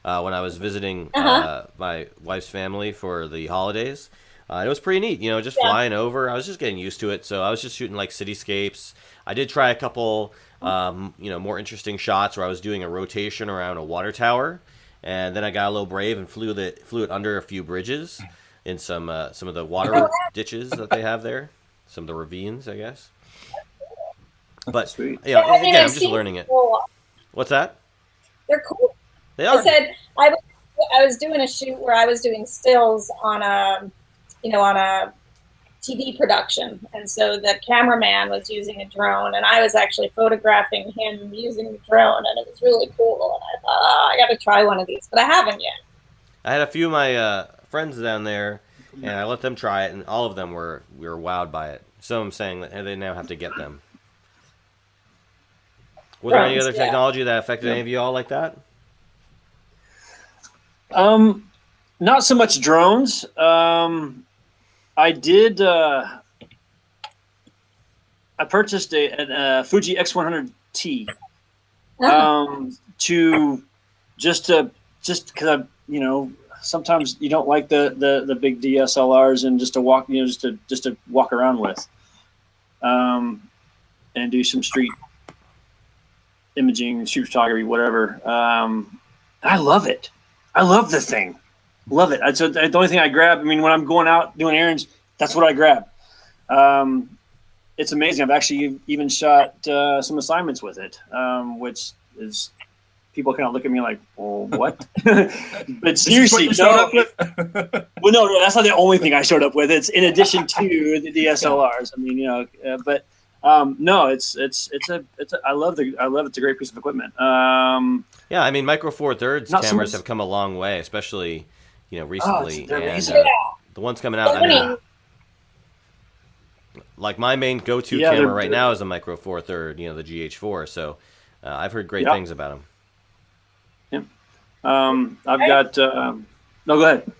when I was visiting my wife's family for the holidays. It was pretty neat, just flying over. I was just getting used to it, so I was just shooting like cityscapes. I did try a couple, more interesting shots where I was doing a rotation around a water tower, and then I got a little brave and flew it under a few bridges in some of the water ditches that they have there, some of the ravines, I guess. But again, I'm just learning it. What's that? They're cool. They are. I said I was doing a shoot where I was doing stills on a TV production, and so the cameraman was using a drone, and I was actually photographing him using the drone, and it was really cool. And I thought, I got to try one of these, but I haven't yet. I had a few of my friends down there, and I let them try it, and all of them we were wowed by it. Some of them saying that they now have to get them. Was there any other technology that affected any of you all like that? Not so much drones. I did. I purchased a Fuji X100T to just because sometimes you don't like the big DSLRs and just to walk just to walk around with, and do some street imaging, street photography, whatever. I love it. I love the thing. Love it. So the only thing I grab, I mean, when I'm going out doing errands, that's what I grab. It's amazing. I've actually even shot some assignments with it, which is people kind of look at me like, "Oh, what?" But seriously, well, no, that's not the only thing I showed up with. It's in addition to the DSLRs. I mean, but no, it's I love it. It's a great piece of equipment. Yeah, I mean, Micro Four Thirds cameras have come a long way, especially recently, and the ones coming out. I mean, like my main go-to camera right now is a Micro Four Third, the GH4. So I've heard great things about them. Yeah, I've got. No, go ahead.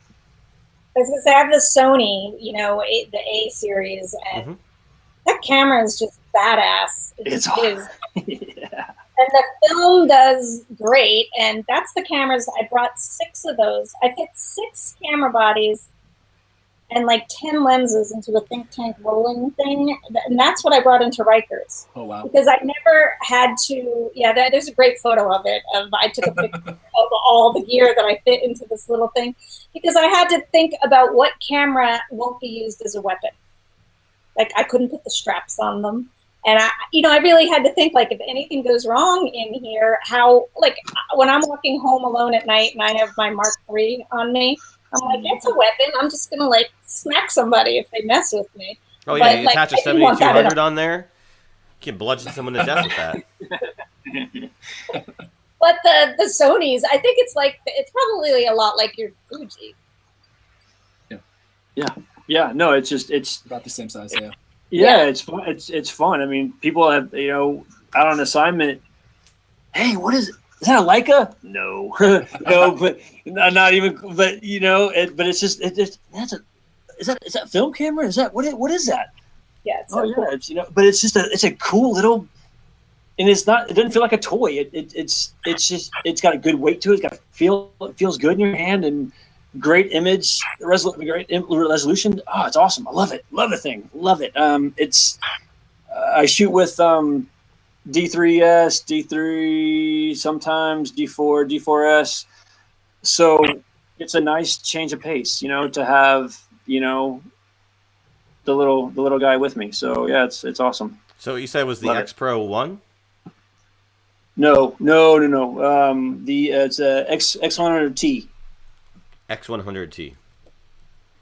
I was gonna say I have the Sony, the A series, and that camera is just badass. It is. Yeah. And the film does great, and that's the cameras. I brought 6 of those. I fit 6 camera bodies and like 10 lenses into a think tank rolling thing, and that's what I brought into Rikers. Oh wow! Because I never had to. Yeah, there's a great photo of it. I took a picture of all the gear that I fit into this little thing, because I had to think about what camera won't be used as a weapon. Like I couldn't put the straps on them. And I really had to think, like, if anything goes wrong in here, how, like, when I'm walking home alone at night and I have my Mark III on me, I'm like, it's a weapon. I'm just going to, like, smack somebody if they mess with me. Oh, yeah, you attach a 7200 on there, you can bludgeon someone to death with that. But the Sonys, I think it's probably a lot like your Fuji. Yeah. No, it's about the same size, yeah. Yeah, it's fun. It's fun. I mean, people have out on assignment. Hey, what is it? Is that a Leica? No, no, but not even. But but it's just is that film camera? Is that what is that? Yeah. It's so cool. It's but it's just it's a cool little, and it doesn't feel like a toy. It's got a good weight to it. It feels good in your hand and. Great image, great resolution. Oh, it's awesome. I love it. Love the thing. Love it. I shoot with D3S, D3, sometimes D4, D4S. So it's a nice change of pace, to have, the little guy with me. So yeah, it's awesome. So you said it was the X Pro 1? No. It's a X100T. X100T.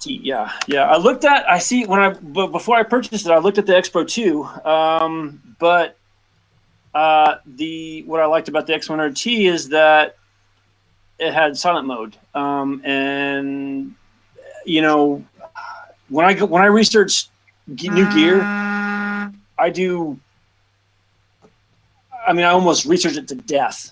Yeah. Before I purchased it, I looked at the X Pro 2. But what I liked about the X100T is that it had silent mode. And when I research new gear, I almost research it to death.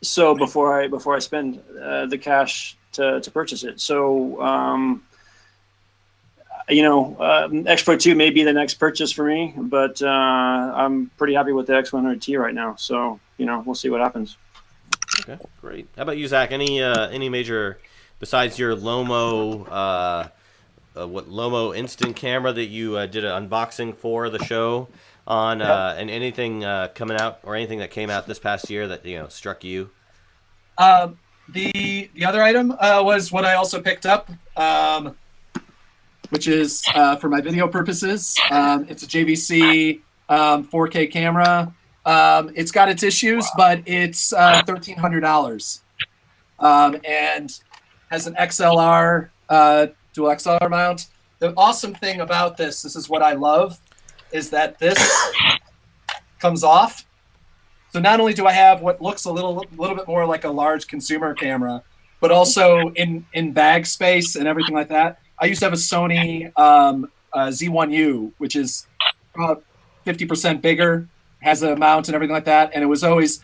So before I spend the cash to purchase it, so X Pro 2 may be the next purchase for me, but I'm pretty happy with the X100T right now. So we'll see what happens. Okay, great. How about you, Zach? Any major besides your Lomo Lomo instant camera that you did an unboxing for the show on, and anything coming out or anything that came out this past year that struck you? The other item was what I also picked up, which is for my video purposes. It's a JVC 4K camera. It's got its issues, but it's $1,300, and has an XLR dual XLR mount. The awesome thing about this is what I love, is that this comes off. So not only do I have what looks a little bit more like a large consumer camera, but also in bag space and everything like that. I used to have a Sony Z1U, which is about 50% bigger, has a mount and everything like that. And I was always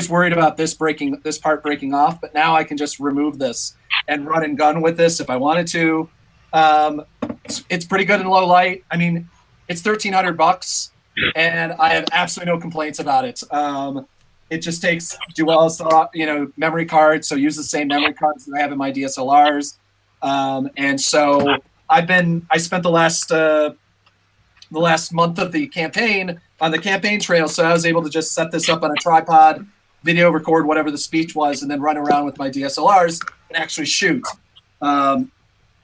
worried about this part breaking off, but now I can just remove this and run and gun with this if I wanted to. It's pretty good in low light. I mean, it's $1,300, and I have absolutely no complaints about it. It just takes dual, memory cards, so use the same memory cards that I have in my DSLRs. And so I spent the last month of the campaign on the campaign trail, so I was able to just set this up on a tripod, video record whatever the speech was, and then run around with my DSLRs and actually shoot.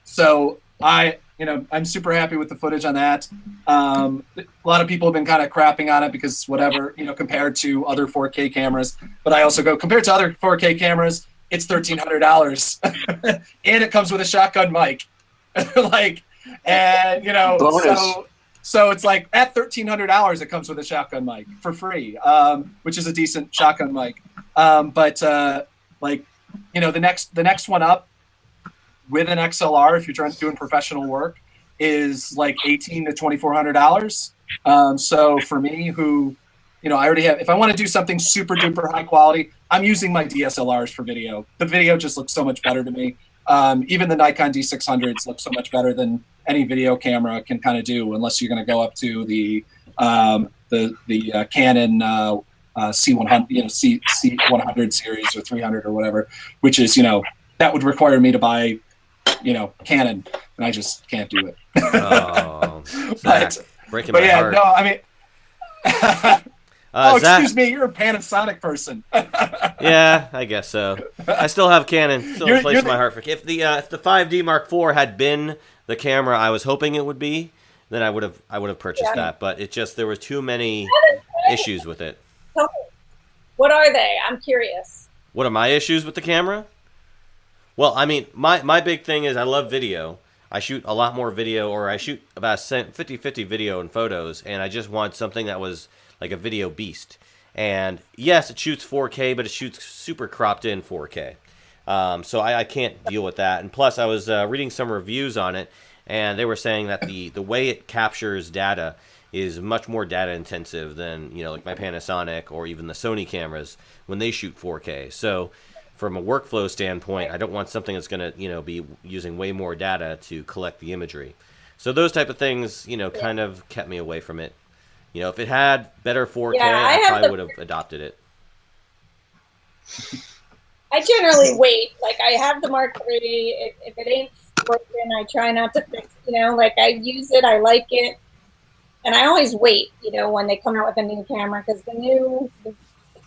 So I'm super happy with the footage on that. A lot of people have been kind of crapping on it because whatever, compared to other 4K cameras. But I also go, compared to other 4K cameras, it's $1,300. And it comes with a shotgun mic. So it's like at $1,300, it comes with a shotgun mic for free, which is a decent shotgun mic. The next one up, with an XLR, if you're doing professional work, is like $1,800 to $2,400. So for me, who, I already have, if I want to do something super duper high quality, I'm using my DSLRs for video. The video just looks so much better to me. Even the Nikon D600s look so much better than any video camera can kind of do, unless you're going to go up to the Canon C100, C100 series or 300 or whatever, which is, that would require me to buy Canon, and I just can't do it. Breaking my heart. No, I mean, Zach, excuse me, you're a Panasonic person. Yeah, I guess so. I still have Canon, still in place in my heart. If the 5D Mark IV had been the camera I was hoping it would be, then I would have purchased that. But there was too many issues with it. What are they? I'm curious. What are my issues with the camera? Well, I mean, my big thing is I love video. I shoot a lot more video, or I shoot about 50-50 video and photos, and I just want something that was like a video beast. And yes, it shoots 4K, but it shoots super cropped in 4K. So I can't deal with that. And plus, I was reading some reviews on it, and they were saying that the way it captures data is much more data intensive than, like my Panasonic or even the Sony cameras when they shoot 4K. So from a workflow standpoint, I don't want something that's going to, be using way more data to collect the imagery. So those type of things, kind of kept me away from it. If it had better 4K, I probably would have adopted it. I generally wait. Like, I have the Mark III. If it ain't working, I try not to fix it. I use it, I like it. And I always wait, when they come out with a new camera, because the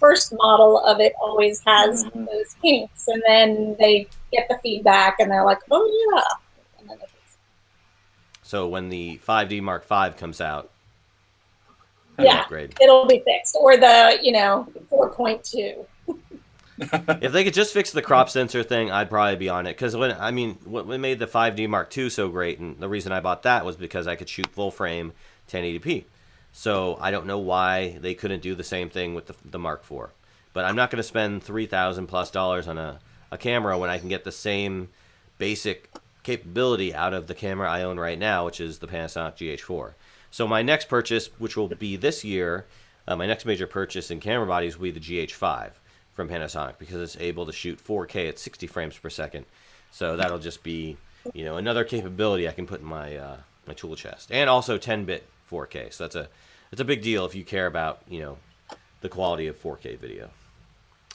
first model of it always has those kinks, and then they get the feedback and they're like, oh yeah. And then so when the 5D Mark V comes out, it'll be fixed, or the 4.2. If they could just fix the crop sensor thing, I'd probably be on it. Because what made the 5D Mark II so great, and the reason I bought that was because I could shoot full frame 1080p. So I don't know why they couldn't do the same thing with the Mark IV. But I'm not going to spend $3,000+ on a camera when I can get the same basic capability out of the camera I own right now, which is the Panasonic GH4. So my next purchase, which will be this year, my next major purchase in camera bodies will be the GH5 from Panasonic, because it's able to shoot 4K at 60 frames per second. So that'll just be, another capability I can put in my my tool chest, and also 10-bit 4K. So it's a big deal if you care about the quality of 4K video.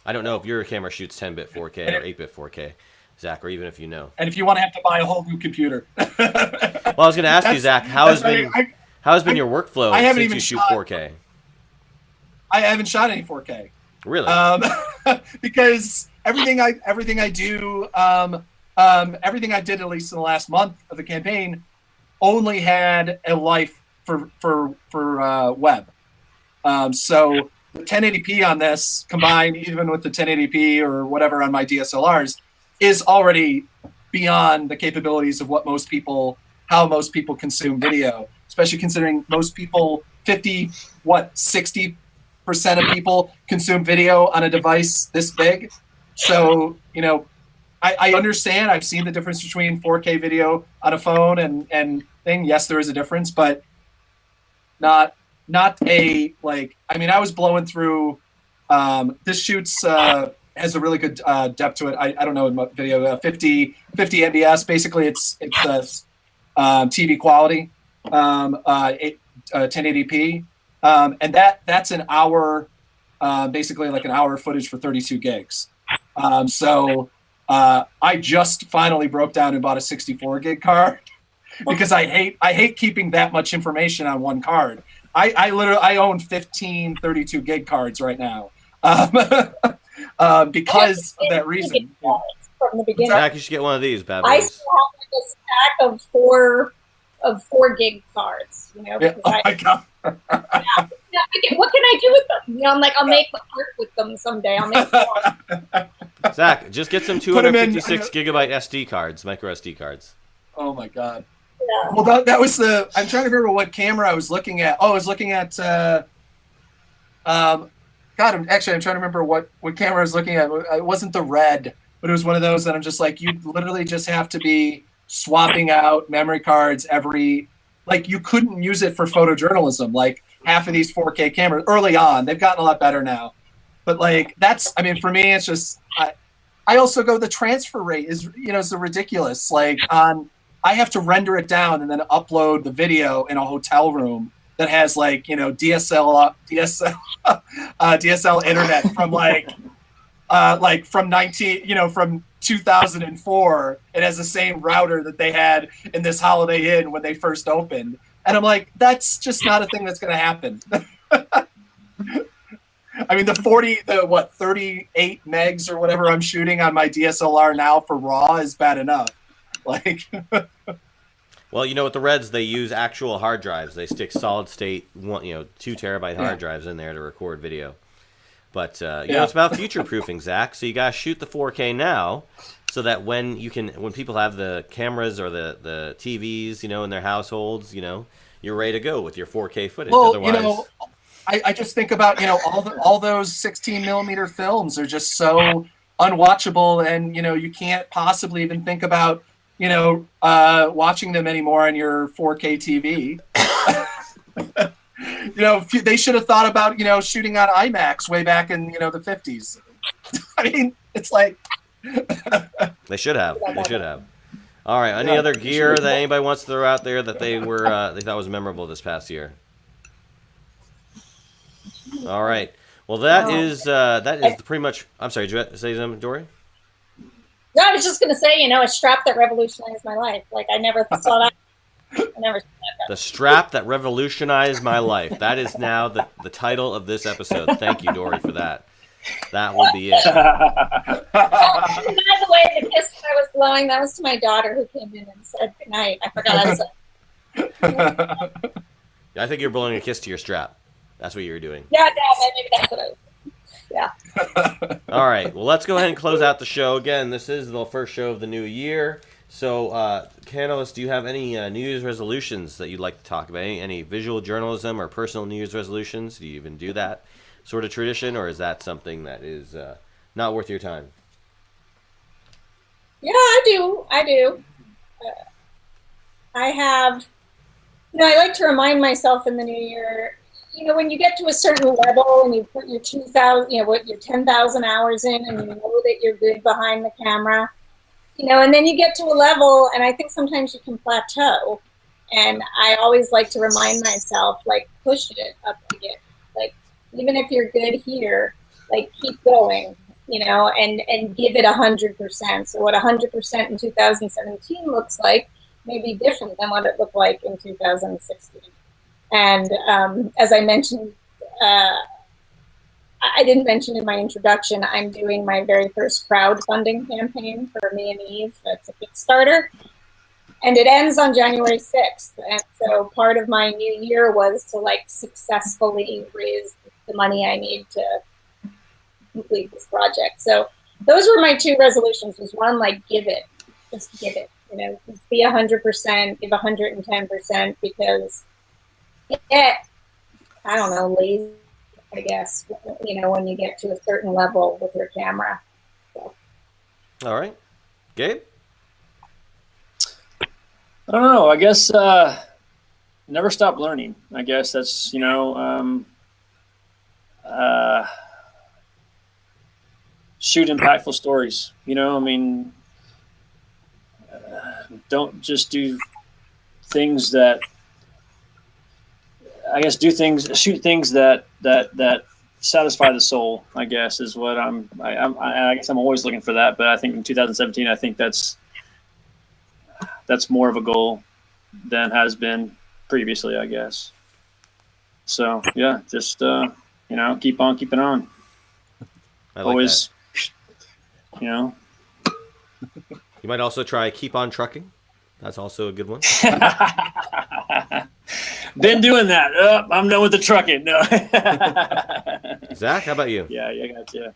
I don't know if your camera shoots 10-bit 4K or 8-bit 4K, Zach, or even if you know. And if you want to have to buy a whole new computer. Well, I was going to ask you, Zach, how has been your workflow since you shoot 4K? I haven't shot any 4K. Really? Because everything I do, everything I did at least in the last month of the campaign, only had a life for web. So the 1080p on this, combined even with the 1080p or whatever on my DSLRs, is already beyond the capabilities of how most people consume video. Especially considering most people, 60% of people consume video on a device this big. So, I understand. I've seen the difference between 4K video on a phone and thing. Yes, there is a difference, but not a, I was blowing through, this shoots, has a really good depth to it. I don't know in video, 50 MBS. Basically, it's TV quality, 1080p, and that's an hour, basically like an hour of footage for 32 gigs. So I just finally broke down and bought a 64 gig card because I hate keeping that much information on one card. I own 15 32 gig cards right now because of that reason. From the beginning. Zach, you should get one of these bad boys. I still have like a stack of 4 gig cards, you know. Yeah. Oh my God. What can I do with them? You know, I'm like, I'll make art with them someday. I'll make more. Zach, just get some 256 gigabyte SD cards, micro SD cards. Oh my God. Yeah. Well, that was I'm trying to remember what camera I was looking at. Oh, I was looking at, God, I'm trying to remember what camera I was looking at. It wasn't the Red, but it was one of those that I'm just like, you literally just have to be swapping out memory cards like you couldn't use it for photojournalism. Like half of these 4K cameras early on, they've gotten a lot better now. But like, for me, it's just, I also go, the transfer rate is ridiculous. Like I have to render it down and then upload the video in a hotel room that has like, DSL internet from from 2004. It has the same router that they had in this Holiday Inn when they first opened. And I'm like, that's just not a thing that's going to happen. I mean, 38 megs or whatever I'm shooting on my DSLR now for RAW is bad enough. Like, well, with the Reds, they use actual hard drives. They stick solid state, 2 terabyte hard drives in there to record video. But it's about future proofing, Zach. So you gotta shoot the 4K now, so that when people have the cameras or the TVs, in their households, you're ready to go with your 4K footage. Well, otherwise, I just think about all those 16 millimeter films are just so unwatchable, and you can't possibly even think about watching them anymore on your 4K TV. They should have thought about shooting on IMAX way back in the 50s. I mean, it's like they should have. All right. Any other gear that anybody wants to throw out there that they thought was memorable this past year? All right. Well, that is pretty much. I'm sorry. Did you say something, Dorie? No, I was just going to say, a strap that revolutionized my life. Like, I never saw that. The strap that revolutionized my life. That is now the title of this episode. Thank you, Dorie, for that. That will be it. By the way, the kiss that I was blowing, that was to my daughter who came in and said goodnight. I forgot I said. I think you're blowing a kiss to your strap. That's what you were doing. Yeah, maybe that's what I was. Yeah. All right. Well, let's go ahead and close out the show. Again, this is the first show of the new year. So, Panelists, do you have any New Year's resolutions that you'd like to talk about? Any visual journalism or personal New Year's resolutions? Do you even do that sort of tradition, or is that something that is not worth your time? Yeah, I do. I have, I like to remind myself in the new year, when you get to a certain level and you put your 2,000, your 10,000 hours in, and you know that you're good behind the camera, and then you get to a level, and I think sometimes you can plateau. And I always like to remind myself, like, push it up again. Like, even if you're good here, like, keep going, and give it 100%. So what 100% in 2017 looks like may be different than what it looked like in 2016. And as I mentioned, I didn't mention in my introduction, I'm doing my very first crowdfunding campaign for me and Eve. That's a Kickstarter. And it ends on January 6th. And so part of my new year was to successfully raise the money I need to complete this project. So those were my 2 resolutions. Was one, give it, just give it, just be 100%, give 110%, because I don't know, lazy, I guess, when you get to a certain level with your camera. So. All right. Gabe? I don't know. I guess never stop learning. I guess that's, shoot impactful stories. Don't just do things that, I guess, shoot things that satisfy the soul, I guess, is what I guess I'm always looking for that. But I think in 2017, I think that's more of a goal than has been previously, I guess. So yeah, just keep on keeping on. I like always that. You might also try keep on trucking. That's also a good one. Been doing that. I'm done with the trucking. No. Zach, how about you? Yeah, I got you.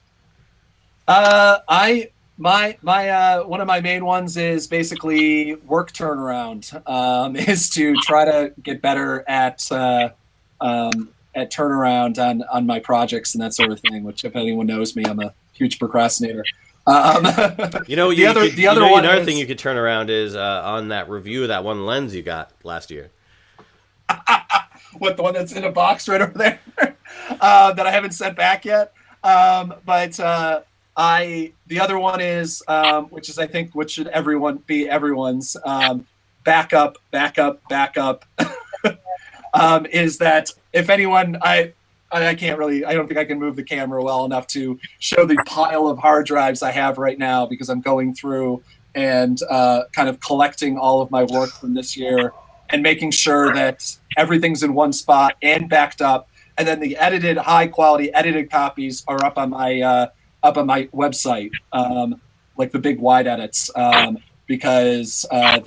My one of my main ones is basically work turnaround. Is to try to get better at turnaround on my projects and that sort of thing. Which, if anyone knows me, I'm a huge procrastinator. Another thing you could turn around is on that review of that one lens you got last year. What, the one that's in a box right over there that I haven't sent back yet? The other one is which is, I think, what should be everyone's backup. Is that if anyone, I can't really, I don't think I can move the camera well enough to show the pile of hard drives I have right now, because I'm going through and kind of collecting all of my work from this year and making sure that everything's in one spot and backed up. And then the high quality edited copies are up on my website, like the big wide edits, because I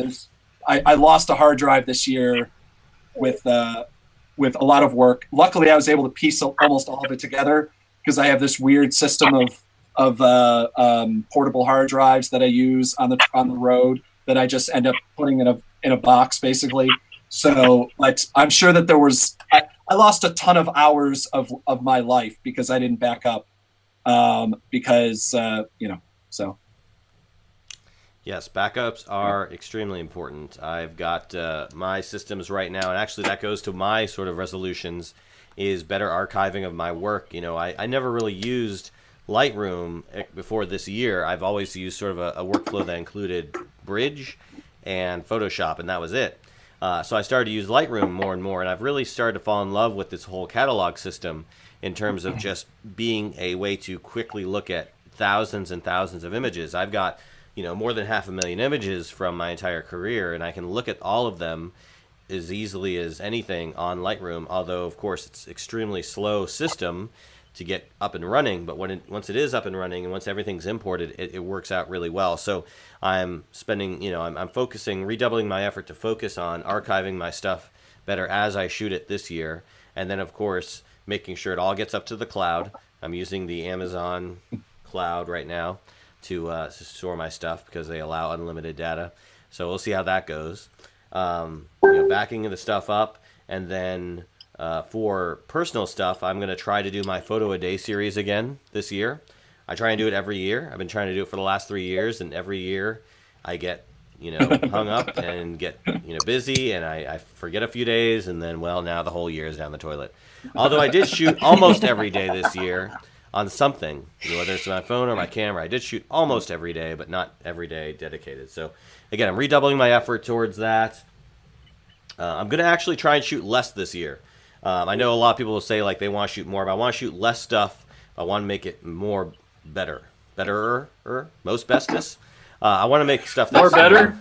lost a hard drive this year with a lot of work. Luckily, I was able to piece almost all of it together, because I have this weird system of portable hard drives that I use on the road that I just end up putting in a box, basically. So, but I'm sure that I lost a ton of hours of my life because I didn't back up, so. Yes, backups are extremely important. I've got my systems right now, and actually that goes to my sort of resolutions, is better archiving of my work. I never really used Lightroom before this year. I've always used sort of a workflow that included Bridge and Photoshop, and that was it. So I started to use Lightroom more and more, and I've really started to fall in love with this whole catalog system in terms of just being a way to quickly look at thousands and thousands of images. I've got more than 500,000 images from my entire career, and I can look at all of them as easily as anything on Lightroom, although, of course, it's extremely slow system to get up and running. But once it is up and running and once everything's imported, it works out really well. So I'm spending, I'm focusing, redoubling my effort to focus on archiving my stuff better as I shoot it this year. And then, of course, making sure it all gets up to the cloud. I'm using the Amazon cloud right now to store my stuff because they allow unlimited data. So we'll see how that goes. Backing the stuff up, and then for personal stuff, I'm going to try to do my photo a day series again this year. I try and do it every year. I've been trying to do it for the last 3 years, and every year I get hung up and get busy, and I forget a few days, and then now the whole year is down the toilet. Although I did shoot almost every day this year on something, whether it's my phone or my camera. I did shoot almost every day, but not every day dedicated. So again, I'm redoubling my effort towards that. I'm going to actually try and shoot less this year. I know a lot of people will say like they want to shoot more, but I want to shoot less stuff. I want to make it betterer, most bestest. I want to make stuff that's more better.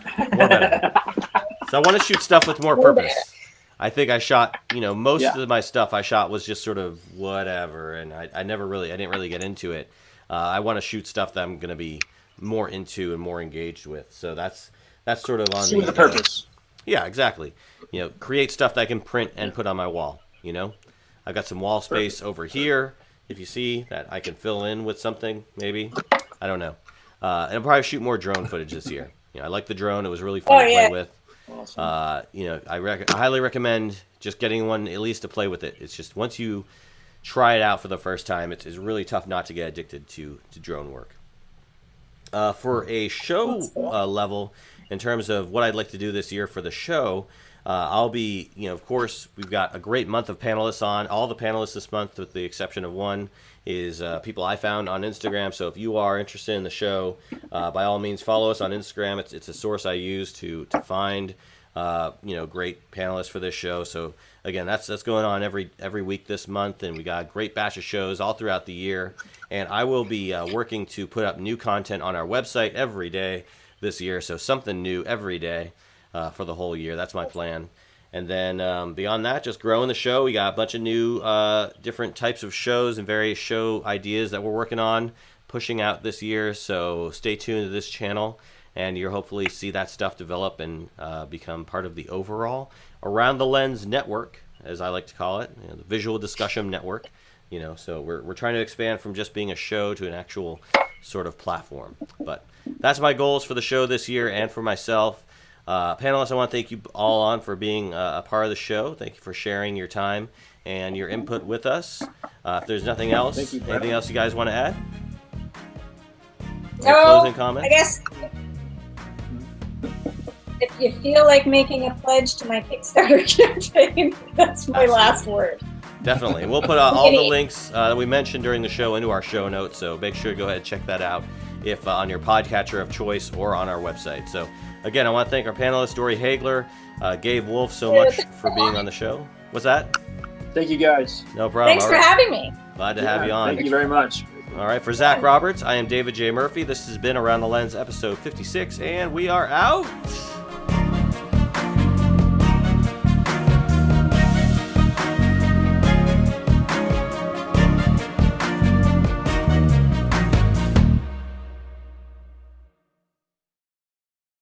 So I want to shoot stuff with more purpose. I think I shot, most of my stuff I shot was just sort of whatever, and I didn't really get into it. I want to shoot stuff that I'm going to be more into and more engaged with. So that's sort of on the purpose. Yeah, exactly. Create stuff that I can print and put on my wall. I've got some wall space over here. If you see that, I can fill in with something. Maybe, I don't know. And I'll probably shoot more drone footage this year. I like the drone. It was really fun to play with. Awesome. I highly recommend just getting one at least to play with it. It's just once you try it out for the first time, it's really tough not to get addicted to drone work. For a show level, in terms of what I'd like to do this year for the show, I'll be, of course, we've got a great month of panelists on. All the panelists this month, with the exception of one, is people I found on Instagram. So if you are interested in the show, by all means, follow us on Instagram. It's a source I use to find great panelists for this show. So again, that's going on every week this month, and we got a great batch of shows all throughout the year. And I will be working to put up new content on our website every day this year, so something new every day for the whole year. That's my plan. And then beyond that, just growing the show. We got a bunch of new different types of shows and various show ideas that we're working on pushing out this year. So stay tuned to this channel, and you'll hopefully see that stuff develop and become part of the overall Around the Lens network, as I like to call it, the visual discussion network. So we're trying to expand from just being a show to an actual sort of platform. But that's my goals for the show this year and for myself. Panelists, I want to thank you all on for being a part of the show. Thank you for sharing your time and your input with us. If there's nothing else, anything else you guys want to add? Closing comments? I guess if you feel like making a pledge to my Kickstarter campaign, that's my last word. Definitely. We'll put all the links that we mentioned during the show into our show notes, so make sure to go ahead and check that out if on your podcatcher of choice or on our website. So again, I want to thank our panelists, Dorie Hagler, Gabe Wolf, so much for being on the show. What's that? Thank you, guys. No problem. Thanks for having me. Glad to have you on. Thank you very much. All right, for Zach Roberts, I am David J. Murphy. This has been Around the Lens, episode 56, and we are out.